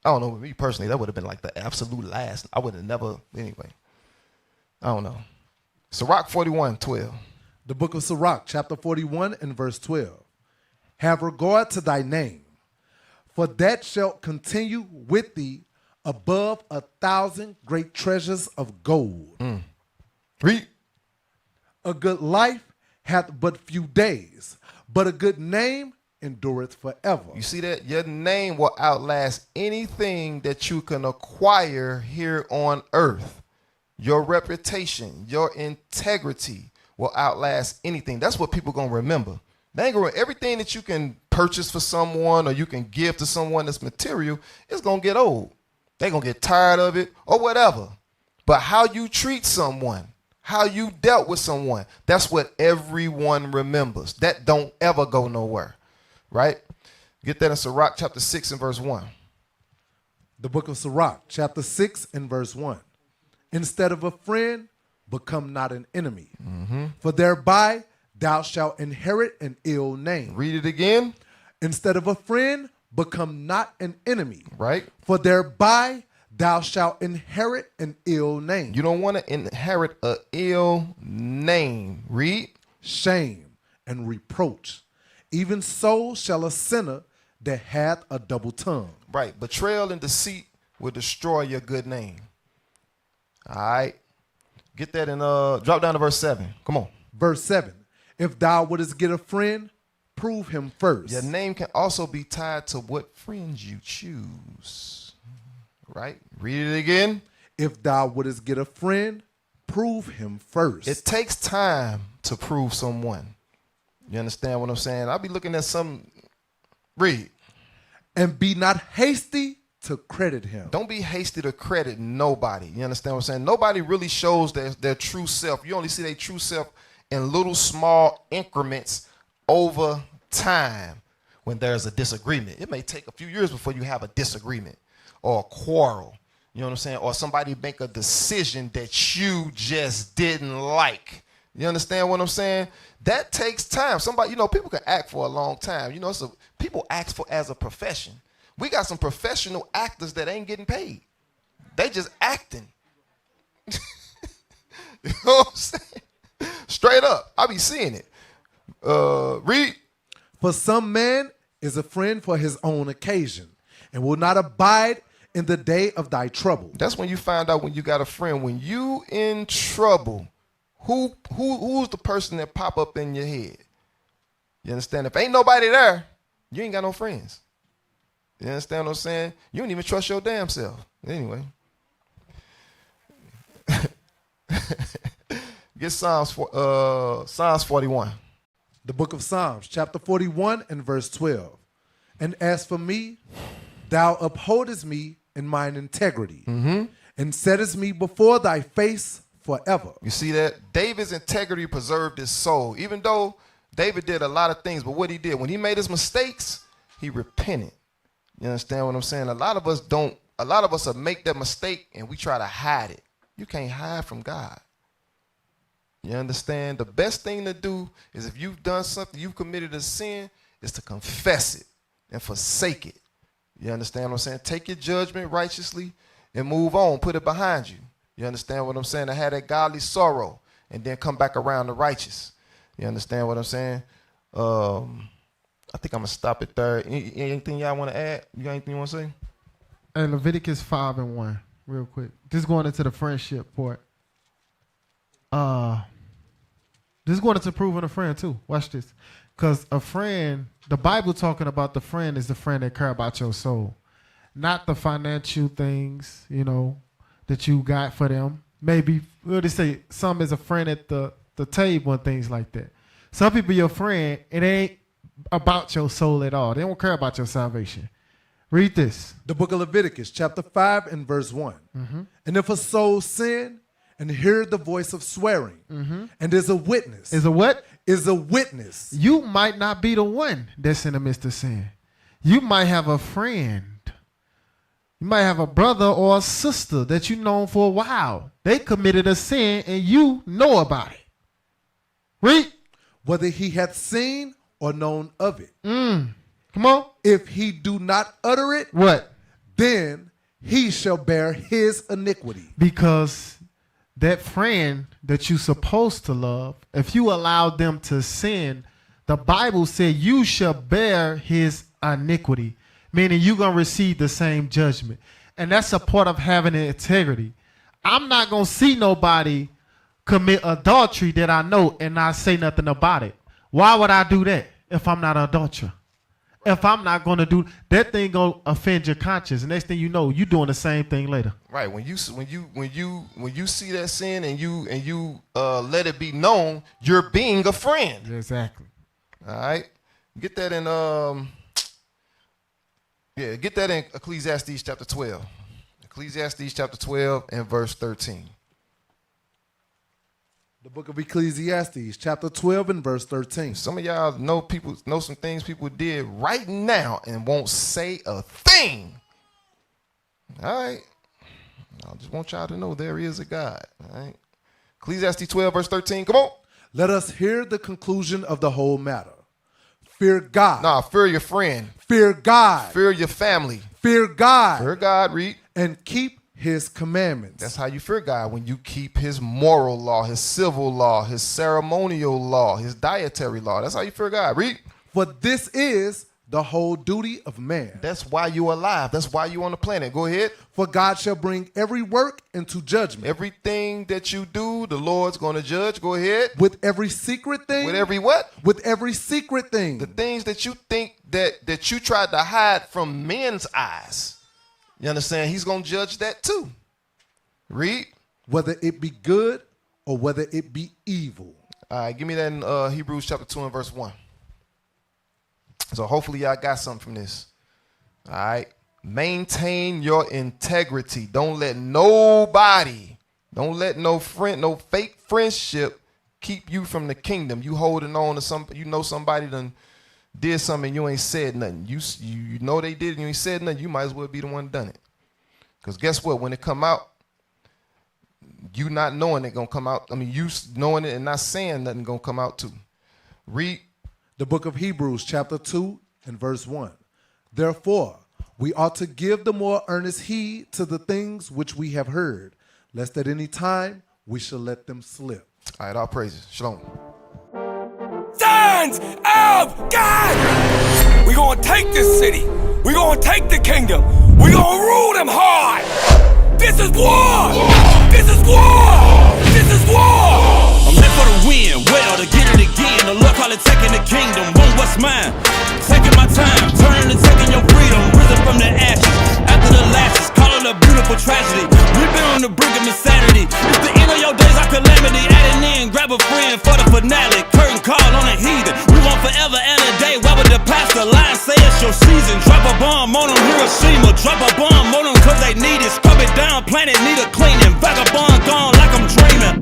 I don't know. Me personally, that would have been like the absolute last. I would have never. Anyway, I don't know. Sirach 41:12. The book of Sirach, chapter 41 and verse 12. Have regard to thy name, for that shall continue with thee above 1,000 great treasures of gold. Read. A good life hath but few days, but a good name endureth forever. You see that? Your name will outlast anything that you can acquire here on earth. Your reputation, your integrity will outlast anything. That's what people gonna remember. They ain't gonna, everything that you can purchase for someone or you can give to someone that's material, it's gonna get old. They gonna get tired of it or whatever. But how you treat someone, how you dealt with someone, that's what everyone remembers. That don't ever go nowhere. Right? Get that in Sirach chapter 6 and verse 1. The book of Sirach, chapter 6 and verse 1. Instead of a friend, become not an enemy. For thereby thou shalt inherit an ill name. Read it again. Instead of a friend, become not an enemy. Right. For thereby thou shalt inherit an ill name. You don't want to inherit a ill name. Read. Shame and reproach. Even so shall a sinner that hath a double tongue. Right. Betrayal and deceit will destroy your good name. All right. Get that in drop down to verse 7. Come on. Verse 7. If thou wouldest get a friend, prove him first. Your name can also be tied to what friends you choose. Right? Read it again. If thou wouldest get a friend, prove him first. It takes time to prove someone. You understand what I'm saying? I'll be looking at some. Read. And be not hasty to credit him. Don't be hasty to credit nobody. You understand what I'm saying? Nobody really shows their true self. You only see their true self in little small increments over time when there's a disagreement. It may take a few years before you have a disagreement or a quarrel. You know what I'm saying? Or somebody make a decision that you just didn't like. You understand what I'm saying? That takes time. Somebody, people can act for a long time. So people act for as a profession. We got some professional actors that ain't getting paid. They just acting. You know what I'm saying? Straight up. I be seeing it. Read. For some man is a friend for his own occasion, and will not abide in the day of thy trouble. That's when you find out when you got a friend. When you in trouble, who's the person that pop up in your head? You understand? If ain't nobody there, you ain't got no friends. You understand what I'm saying? You don't even trust your damn self. Anyway. Get Psalms 41. The book of Psalms, chapter 41 and verse 12. And as for me, thou upholdest me in mine integrity, and settest me before thy face forever. You see that? David's integrity preserved his soul. Even though David did a lot of things, but what he did, when he made his mistakes, he repented. You understand what I'm saying? A lot of us will make that mistake and we try to hide it. You can't hide from God. You understand? The best thing to do is if you've done something, you've committed a sin, is to confess it and forsake it. You understand what I'm saying? Take your judgment righteously and move on. Put it behind you. You understand what I'm saying? To have that godly sorrow and then come back around to righteous. You understand what I'm saying? I think I'm going to stop it there. Anything y'all want to add? You got anything you want to say? Hey, Leviticus 5 and 1, real quick. Just going into the friendship part. This is going into proving a friend too. Watch this. Because a friend, the Bible talking about the friend is the friend that care about your soul. Not the financial things, that you got for them. Maybe, we'll just say some is a friend at the table and things like that. Some people your friend, it ain't about your soul at all. They don't care about your salvation. Read this. The book of Leviticus, chapter 5 and verse 1. And if a soul sin and hear the voice of swearing, and is a witness. Is a what? Is a witness. You might not be the one that's in the midst of sin. You might have a friend. You might have a brother or a sister that you've known for a while. They committed a sin and you know about it. Read. Whether he hath seen or known of it. Come on. If he do not utter it, What? then he shall bear his iniquity. Because that friend that you're supposed to love, if you allow them to sin, the Bible said you shall bear his iniquity, meaning you're going to receive the same judgment. And that's a part of having integrity. I'm not going to see nobody commit adultery that I know and not say nothing about it. Why would I do that if I'm not an adulterer? If I'm not going to do that, thing going to offend your conscience. And next thing you know, you're doing the same thing later. Right. When you see that sin and you let it be known, you're being a friend. Exactly. All right. Get that in Ecclesiastes chapter 12. Ecclesiastes chapter 12 and verse 13. The book of Ecclesiastes, chapter 12 and verse 13. Some of y'all know some things people did right now and won't say a thing. All right. I just want y'all to know there is a God. All right. Ecclesiastes 12, verse 13. Come on. Let us hear the conclusion of the whole matter. Fear God. Nah, fear your friend. Fear God. Fear your family. Fear God. Fear God, read. And keep his commandments. That's how you fear God, when you keep his moral law, his civil law, his ceremonial law, his dietary law. That's how you fear God. Read. For this is the whole duty of man. That's why you're alive. That's why you're on the planet. Go ahead. For God shall bring every work into judgment. Everything that you do, the Lord's going to judge. Go ahead. With every secret thing. With every what? With every secret thing. The things that you think that you tried to hide from men's eyes. You understand? He's going to judge that too. Read. Whether it be good or whether it be evil. All right, give me that in Hebrews chapter 2 and verse 1. So hopefully y'all got something from this. All right. Maintain your integrity. Don't let nobody, don't let no friend, no fake friendship keep you from the kingdom. You holding on to some, you know somebody done did something, you ain't said nothing. You know they did and you ain't said nothing, you might as well be the one done it. Because guess what? When it come out, you not knowing it gonna come out. I mean, you knowing it and not saying nothing gonna come out too. Read. The book of Hebrews chapter 2 and verse 1. Therefore, we ought to give the more earnest heed to the things which we have heard, lest at any time we shall let them slip. All right, all praises. Shalom. Sons of God! We're going to take this city. We're going to take the kingdom. We're going to rule them hard. This is war! This is war! This is war! I'm meant for the win, well, to get it again. The Lord call it taking the kingdom. Want what's mine? Taking my time, turning and taking your freedom. Risen from the ashes, after the lashes. Call it a beautiful tragedy. We've been on the brink of insanity. It's the end of your days, our calamity. Adding in, grab a friend for the finale. Curtain call on a heathen. We want forever and a day. Why would the pastor lie and say it's your season? Drop a bomb on them, Hiroshima. Drop a bomb on them cause they need it. Scrub it down, planet need a cleaning. Vagabond gone like I'm dreaming.